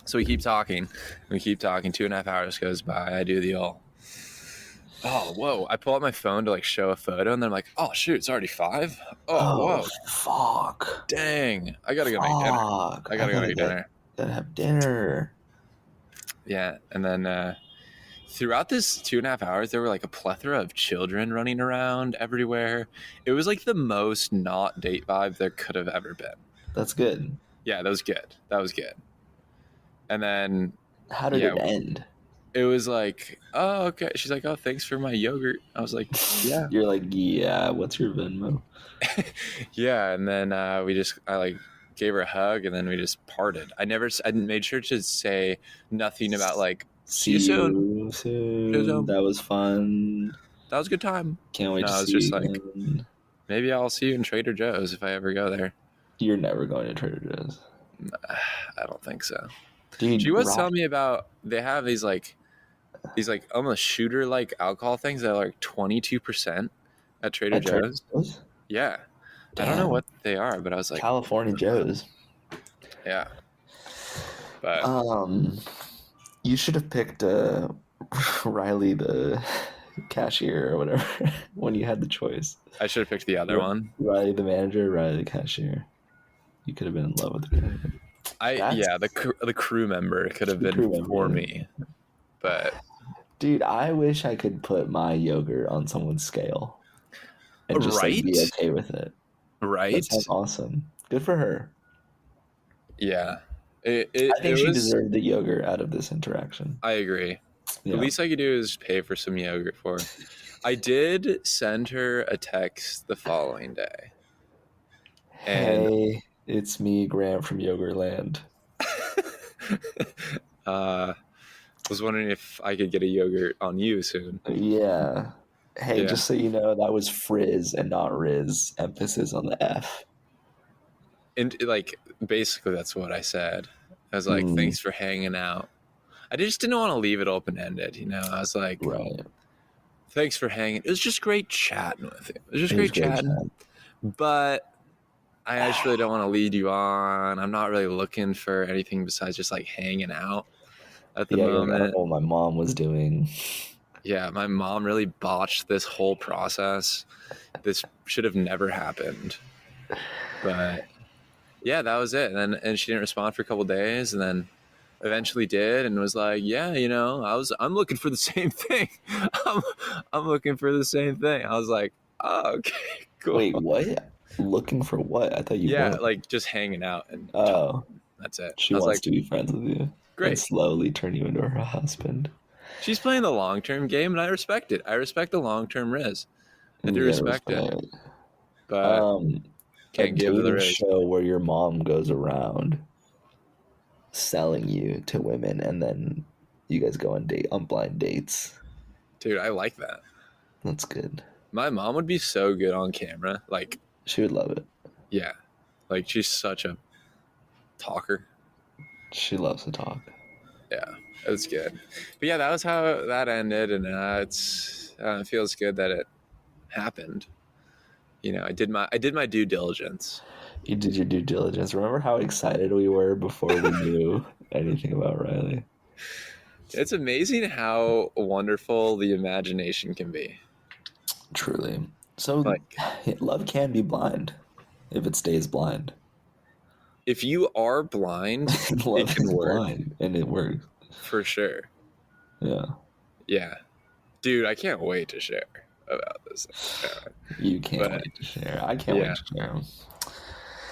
So we keep talking. 2.5 hours goes by. I do the all. Oh, whoa. I pull out my phone to like show a photo and then I'm like, oh, shoot, it's already 5. Oh, Oh, whoa. fuck. Dang. I got to go make dinner. I got to go make dinner. Gotta have dinner. Yeah. And then throughout this 2.5 hours, there were like a plethora of children running around everywhere. It was like the most not date vibe there could have ever been. That's good. Yeah, that was good. And then How did it end? It was like, oh, okay. She's like, oh, thanks for my yogurt. I was like, yeah. You're like, yeah, what's your Venmo? Yeah. And then I like gave her a hug and then we just parted. I made sure to say nothing about like, see you soon. That was fun. That was a good time. Can't wait to see you. I was just like, maybe I'll see you in Trader Joe's if I ever go there. You're never going to Trader Joe's. I don't think so. Dude, she was telling me about, they have these like almost shooter like alcohol things that are like 22% at Trader Joe's. Yeah. Damn. I don't know what they are, but I was like, California Joe's. Yeah. But you should have picked Riley the cashier or whatever when you had the choice. I should have picked the other one. Riley the manager, Riley the cashier. You could have been in love with the guy. The crew member could have been for me. But dude, I wish I could put my yogurt on someone's scale and just like, be okay with it. Right? That sounds awesome. Good for her. Yeah. I think she deserved the yogurt out of this interaction. I agree. Yeah. The least I could do is pay for some yogurt for her. I did send her a text the following day. Hey, it's me, Graham from Yogurtland. Was wondering if I could get a yogurt on you soon. Yeah. Hey, just so you know, that was Frizz and not Riz. Emphasis on the F. And like, basically that's what I said. I was like, thanks for hanging out. I just didn't want to leave it open-ended, you know? I was like, right. Thanks for hanging. It was just great chatting with you. It was just great chatting. But I actually don't want to lead you on. I'm not really looking for anything besides just like hanging out at the moment. I don't know what my mom was doing. Yeah, my mom really botched this whole process. This should have never happened. But yeah, that was it. And she didn't respond for a couple of days, and then eventually did, and was like, yeah, you know, I'm looking for the same thing. I'm looking for the same thing. I was like, oh, okay, cool. Wait, what? Looking for what? I thought you were like just hanging out and that's it. She wants to be friends with you. Great. And slowly turn you into her husband. She's playing the long-term game, and I respect it. I respect the long-term Riz. I do respect it. But can't give the Riz. Show where your mom goes around selling you to women, and then you guys go on blind dates. Dude, I like that. That's good. My mom would be so good on camera. Like, she would love it. Yeah. Like, she's such a talker. She loves to talk. Yeah, it was good. But yeah, that was how that ended, and it feels good that it happened. You know, I did my due diligence. You did your due diligence. Remember how excited we were before we knew anything about Riley? It's amazing how wonderful the imagination can be. Truly. So, love can be blind if it stays blind. If you are blind, love it can work. Blind, and it works. For sure. Yeah. Yeah. Dude, I can't wait to share about this. You can't wait to share. I can't wait to share.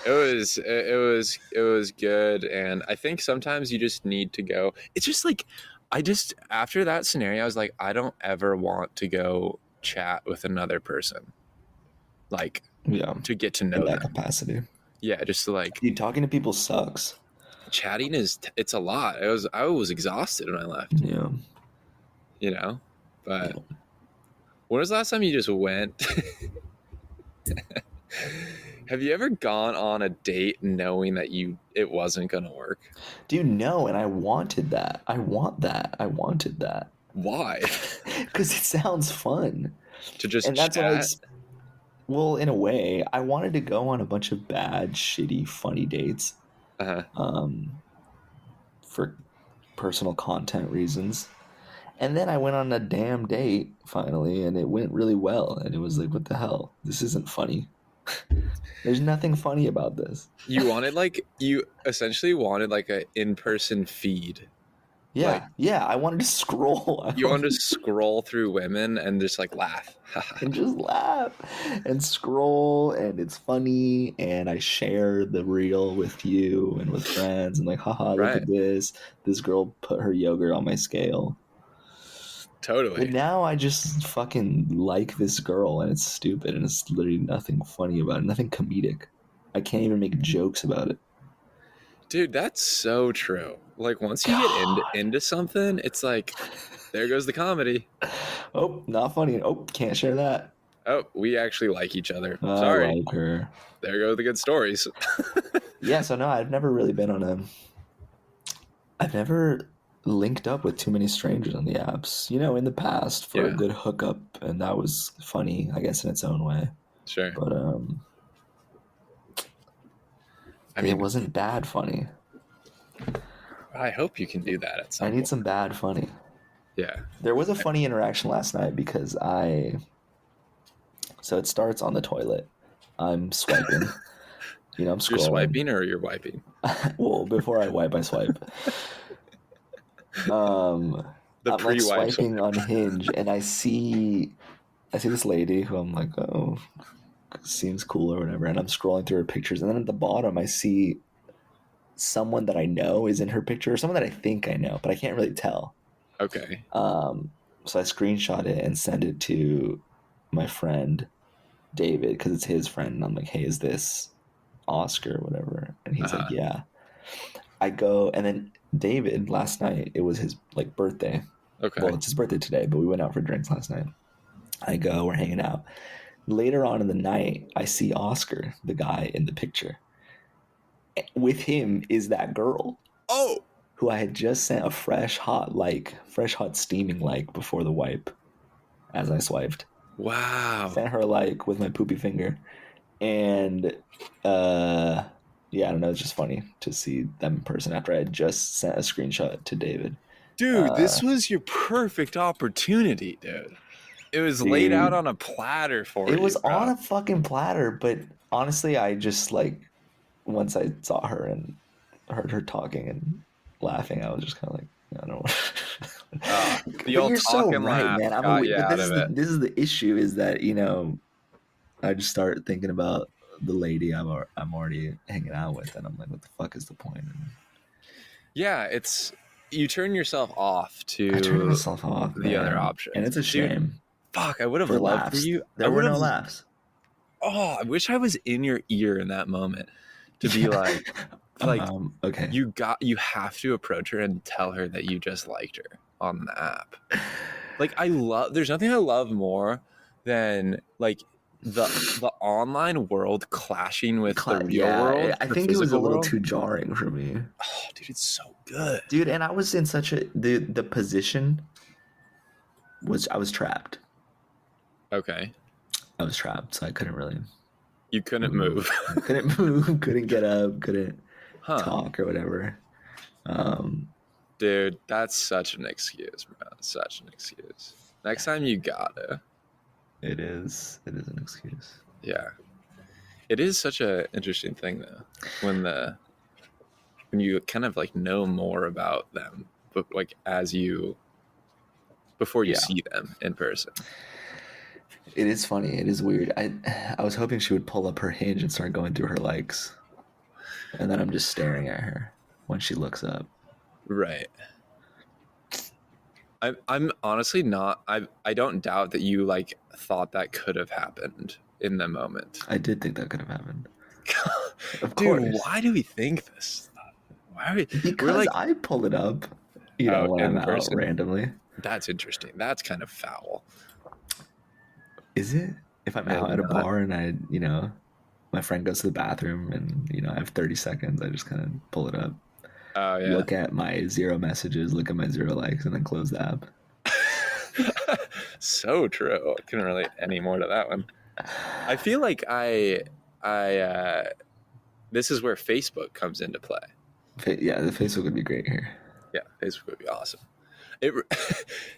It was good, and I think sometimes you just need to go. It's just like after that scenario, I was like, I don't ever want to go chat with another person, like to get to know in that them. Capacity. Yeah, just to like, dude, talking to people sucks. Chatting it's a lot. I was exhausted when I left. Yeah, you know, but when was the last time you just went? Have you ever gone on a date knowing that it wasn't gonna work? Do you know? And I wanted that. I want that. I wanted that. Why? Because it sounds fun. To just And that's what chat? well, in a way, I wanted to go on a bunch of bad, shitty, funny dates Uh-huh. um, for personal content reasons. And then I went on a damn date finally, and it went really well. And it was like, what the hell? This isn't funny. There's nothing funny about this. You essentially wanted like a in-person feed. Like Yeah. I wanted to scroll. I you wanted to wanted scroll through women and just like laugh. and just laugh and scroll, and it's funny. And I share the reel with you and with friends, and like, haha, look Right. at this. This girl put her yogurt on my scale. Totally. And now I just fucking like this girl, and it's stupid, and it's literally nothing funny about it, nothing comedic. I can't even make jokes about it. Dude, that's so true. Like once you get God. into something, it's like there goes the comedy. Oh, not funny. Oh, can't share that. Oh, we actually like each other. I Sorry. like her. There go the good stories. Yeah, so no, I've never really been on I've never linked up with too many strangers on the apps. You know, in the past for a Yeah. good hookup, and that was funny, I guess, in its own way. Sure. But I mean, it wasn't bad funny. I hope you can do that at some I need point. some bad funny. Yeah. There was a funny interaction last night because so it starts on the toilet. I'm swiping. You know, I'm You're scrolling. swiping or you're wiping? Well, before I wipe, I swipe. The I'm like pre-wipe swiping on Hinge, and I see this lady who I'm like, oh, seems cool or whatever, and I'm scrolling through her pictures, and then at the bottom I see someone that I know is in her picture, or someone that I think I know, but I can't really tell. Okay. So I screenshot it and send it to my friend David because it's his friend, and I'm like, hey, is this Oscar or whatever? And he's like, yeah. I go, and then David last night, it was his like birthday. Okay. Well, it's his birthday today, but we went out for drinks last night. I go, we're hanging out. Later on in the night, I see Oscar, the guy in the picture. With him is that girl. Oh, who I had just sent a fresh hot steaming like before the wipe as I swiped. wow. Sent her a like with my poopy finger. And yeah, I don't know, it's just funny to see them in person after I had just sent a screenshot to David. Dude, this was your perfect opportunity, dude. It was laid out on a platter for you. It was bro. on a fucking platter, but honestly, I just like once I saw her and heard her talking and laughing, I was just kind of like, I don't know. The But old you're so talking right, laugh man. got you But out of it. this is the issue is that, you know, I just start thinking about the lady I'm already hanging out with, and I'm like, what the fuck is the point? Yeah, it's you turn yourself off to I turn myself off, the other man. options. And it's a shame. Dude, fuck, I would have For loved laughs. for you. There were no laughs. Oh, I wish I was in your ear in that moment to be like okay. You have to approach her and tell her that you just liked her on the app. Like there's nothing I love more than like the online world clashing with the real world. I think it was a little too jarring for me. Oh, dude, it's so good, dude. And I was in such the position was I was trapped. Okay. I was trapped, so I couldn't really. You couldn't move. Couldn't move. Couldn't get up. Couldn't talk or whatever. Dude, that's such an excuse, bro. Such an excuse. Next time you gotta. It is an excuse. Yeah. It is such an interesting thing though. When you kind of like know more about them, but like before you see them in person. It is funny. It is weird. I was hoping she would pull up her Hinge and start going through her likes. And then I'm just staring at her when she looks up. Right. I'm honestly not. I don't doubt that you like thought that could have happened in the moment. I did think that could have happened. Of course. Dude, why do we think this? Because I pull it up, you know, when I'm out randomly. That's interesting. That's kind of foul. Is it? If I'm out at a bar and I, you know. my friend goes to the bathroom and I have 30 seconds. I just kind of pull it up, Oh yeah. look at my 0 messages, look at my 0 likes, and then close the app. So true. I couldn't relate any more to that one. I feel like I this is where Facebook comes into play. Yeah, the Facebook would be great here. Yeah, Facebook would be awesome. It,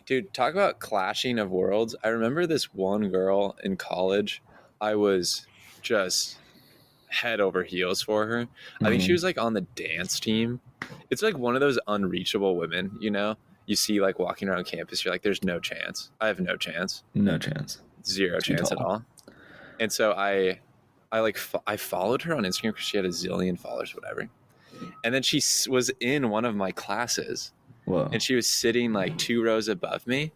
dude, talk about clashing of worlds. I remember this one girl in college. I was just head over heels for her. I think she was like on the dance team. It's like one of those unreachable women, you see like walking around campus. You're like, there's no chance. I have no chance. No chance. Zero Too chance tall. at all. And so I followed her on Instagram because she had a zillion followers, whatever. And then she was in one of my classes. Whoa. And she was sitting like 2 rows above me.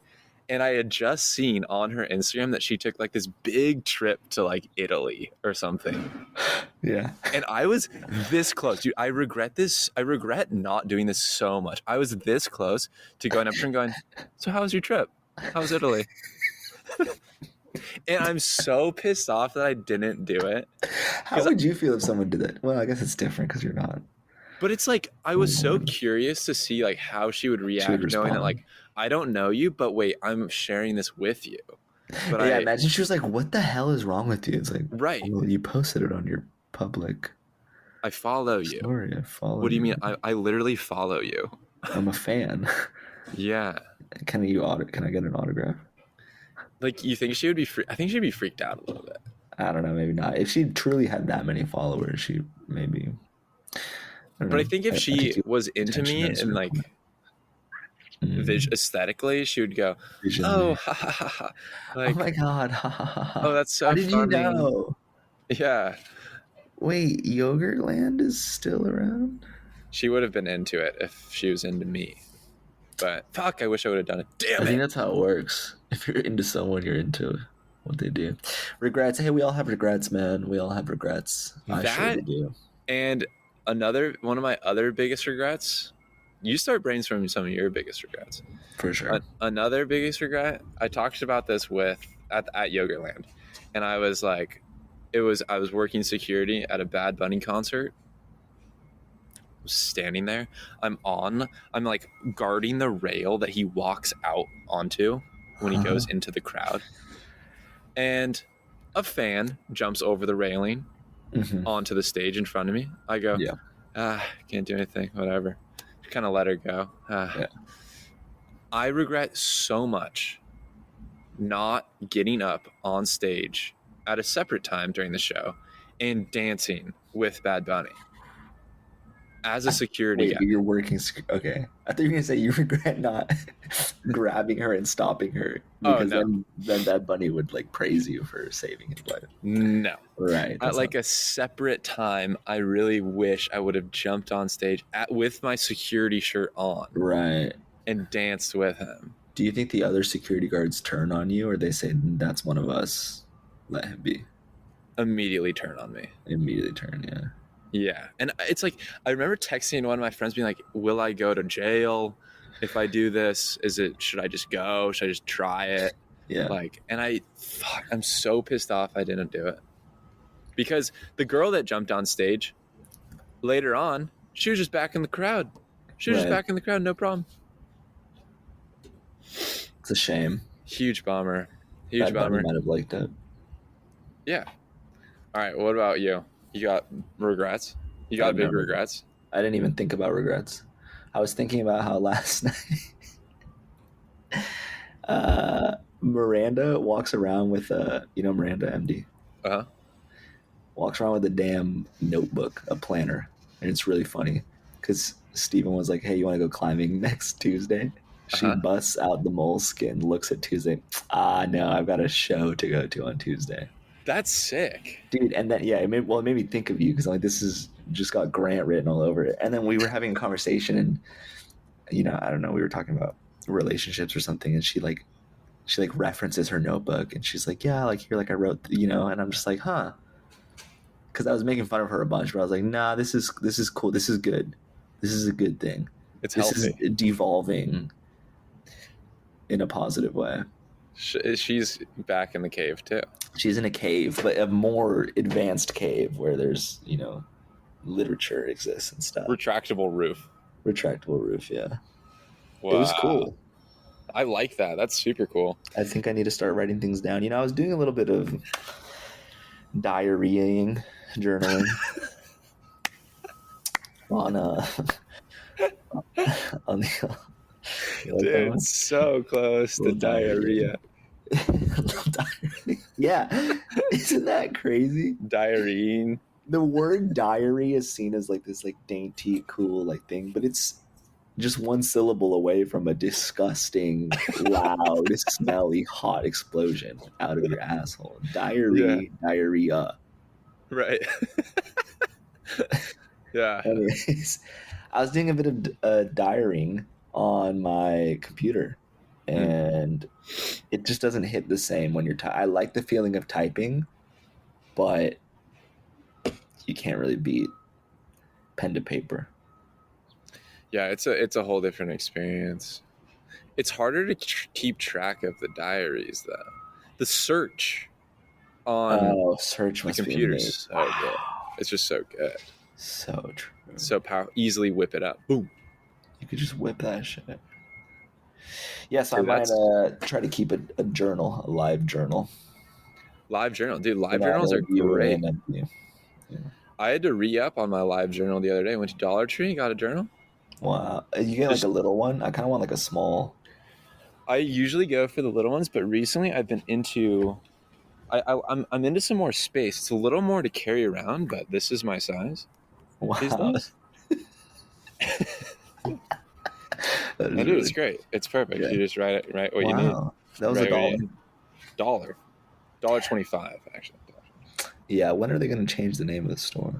And I had just seen on her Instagram that she took like this big trip to like Italy or something. Yeah. And I was this close. Dude, I regret this. I regret not doing this so much. I was this close to going up to her and going, so how was your trip? How was Italy? And I'm so pissed off that I didn't do it. How would you feel if someone did that? Well, I guess it's different because you're not. But it's like, I was so curious to see like how she would react, knowing that like, I don't know you, but wait, I'm sharing this with you. But yeah, imagine she was like, what the hell is wrong with you? It's like, right. Well, you posted it on your public. I follow you. Story. I follow What do you mean? I literally follow you. I'm a fan. Yeah. Can I get an autograph? Like, you think she would be I think she'd be freaked out a little bit. I don't know, maybe not. If she truly had that many followers, she maybe. I think if she was into me and like aesthetically, she would go, oh, ha, ha, ha, ha. Like, oh my god, ha, ha, ha, ha. Oh, that's so funny. How did you know? Yeah. Wait, Yogurtland is still around? She would have been into it if she was into me. But fuck, I wish I would have done it. Damn it. I think that's how it works. If you're into someone, you're into what they do. Regrets. Hey, we all have regrets, man. We all have regrets. I surely do. And one of my other biggest regrets, you start brainstorming some of your biggest regrets. For sure. Another biggest regret, I talked about this at Yogurtland. And I was like, I was working security at a Bad Bunny concert. I was standing there. I'm like guarding the rail that he walks out onto when he goes into the crowd. And a fan jumps over the railing onto the stage in front of me. I go, can't do anything, whatever. Kind of let her go. I regret so much not getting up on stage at a separate time during the show and dancing with Bad Bunny as a security guy. You're working. Okay, I thought you were gonna say you regret not grabbing her and stopping her because then Bad Bunny would like praise you for saving his life. No, right? At like a separate time, I really wish I would have jumped on stage with my security shirt on, right, and danced with him. Do you think the other security guards turn on you, or they say that's one of us? Let him be. Immediately turn on me. Immediately turn, yeah. Yeah. And it's like, I remember texting one of my friends being like, will I go to jail if I do this? Should I just go? Should I just try it? Yeah. Like, and I'm so pissed off I didn't do it. Because the girl that jumped on stage later on, she was just back in the crowd. No problem. It's a shame. Huge bummer. Huge bummer. Might have liked it. Yeah. All right. What about you? You got regrets? You got big regrets? I didn't even think about regrets. I was thinking about how last night Miranda walks around with Miranda MD. Uh-huh. Walks around with a damn notebook, a planner. And it's really funny because Steven was like, hey, you want to go climbing next Tuesday? She busts out the moleskin, looks at Tuesday. No, I've got a show to go to on Tuesday. That's sick, dude. And then it made me think of you because like this is just got Grant written all over it. And then we were having a conversation, and I don't know, we were talking about relationships or something, and she references her notebook, and she's like, yeah, like here, like I wrote, and I'm just like, huh, because I was making fun of her a bunch, but I was like, nah, this is cool, this is good, this is a good thing. It's this healthy. is devolving in a positive way. She's back in the cave too. She's in a cave, but a more advanced cave where there's, literature exists and stuff. Retractable roof. Retractable roof, yeah. Wow. It was cool. I like that. That's super cool. I think I need to start writing things down. I was doing a little bit of diarrheaing, journaling on on the dude, so close to diarrhea. Yeah, isn't that crazy? Diarrhea. The word diary is seen as like this like dainty, cool like thing, but it's just one syllable away from a disgusting, loud, smelly, hot explosion out of your asshole. Diarrhea. Right. Yeah. Anyways, I was doing a bit of diarying on my computer, and it just doesn't hit the same when you're I like the feeling of typing, but you can't really beat pen to paper. Yeah, it's a whole different experience. It's harder to keep track of the diaries though. The search on search the computer is so good. It's just so good. So true. So powerful. Easily whip it up. Boom. You could just whip that shit. Yes, I might try to keep a journal, a live journal. Live journal, dude. Live journals are great. Yeah. I had to re-up on my live journal the other day. Went to Dollar Tree, got a journal. Wow. You get like a little one? I kind of want like a small. I usually go for the little ones, but recently I've been into I'm into some more space. It's a little more to carry around, but this is my size. Wow. Dude, it's great. It's perfect. Yeah. You just write what you need. That was $1. $1.25 actually. Yeah, when are they going to change the name of the store?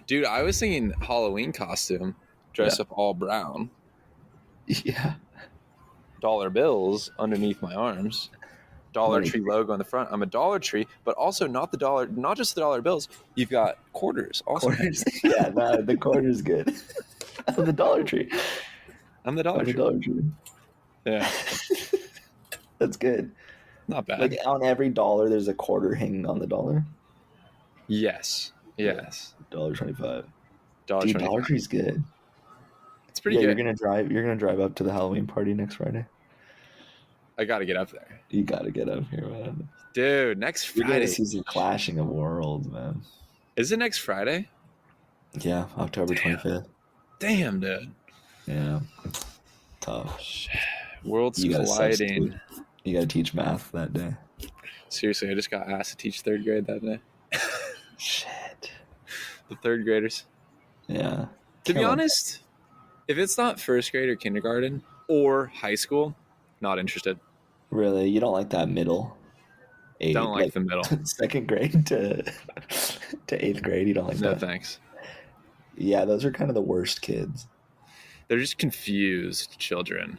Dude, I was thinking Halloween costume, dress up all brown. Yeah. Dollar bills underneath my arms. Dollar Tree logo on the front. I'm a Dollar Tree, but also not just the dollar bills. You've got quarters also. Quarters. Yeah, no, the quarter's good. I'm the Dollar Tree. I'm the Dollar Tree. Dollar Tree. Yeah. That's good. Not bad. Like on every dollar, there's a quarter hanging on the dollar. Yes. $1.25. Dude, Dollar Tree's good. It's pretty good. You're gonna drive up to the Halloween party next Friday. I gotta get up there. You gotta get up here, man. Dude, next Friday. You're gonna see some clashing of worlds, man. Is it next Friday? Yeah, October 25th. Damn, dude. Yeah. Tough. Worlds colliding. You gotta teach math that day. Seriously, I just got asked to teach third grade that day. Shit. The third graders. Yeah. To be honest, if it's not first grade or kindergarten or high school, not interested. Really? You don't like that middle? Don't like the middle. Second grade to 8th grade, you don't like that? No, thanks. Yeah, those are kind of the worst kids. They're just confused children.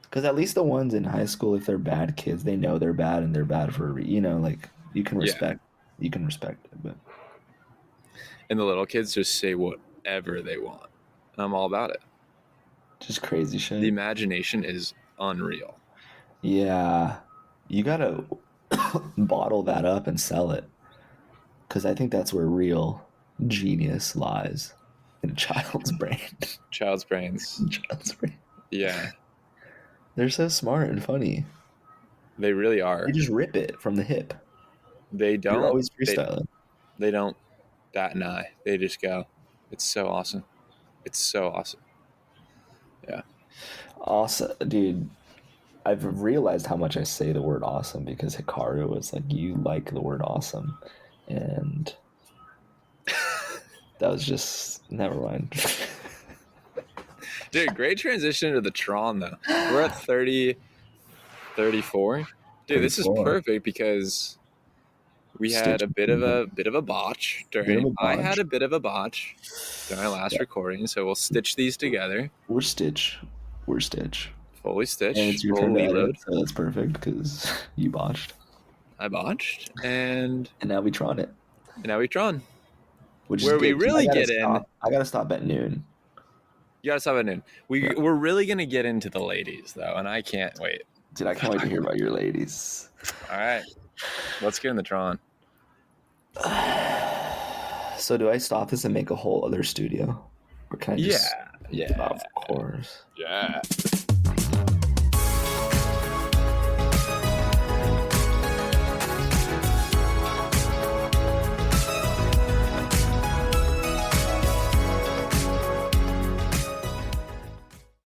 Because at least the ones in high school, if they're bad kids, they know they're bad and they're bad for like you can respect. Yeah. You can respect it, but. And the little kids just say whatever they want. I'm all about it. Just crazy shit. The imagination is unreal. Yeah. You gotta bottle that up and sell it. Because I think that's where real genius lies. In a child's brain. Child's brains. Child's brain. Yeah. They're so smart and funny. They really are. They just rip it from the hip. They don't. You're always freestyling. They don't bat an eye. They just go. It's so awesome. It's so awesome. Yeah. Awesome. Dude, I've realized how much I say the word awesome because Hikaru was like, you like the word awesome. And that was just, never mind. Dude, great transition to the Tron, though. We're at 30, 34. Dude, 34. This is perfect because we had a bit of a botch during. I had a bit of a botch during our last recording, so we'll stitch these together. We're Stitch. Fully stitched. And it's your turn to edit, so that's perfect because you botched. I botched, and now we Tron it. Which is where we really get in. I gotta stop at noon. You gotta stop at noon. We're really gonna get into the ladies though, and I can't wait. Dude, I can't wait to hear about your ladies. All right. Let's get in the Tron. So do I stop this and make a whole other studio? Or can I just... Yeah. Of course. Yeah.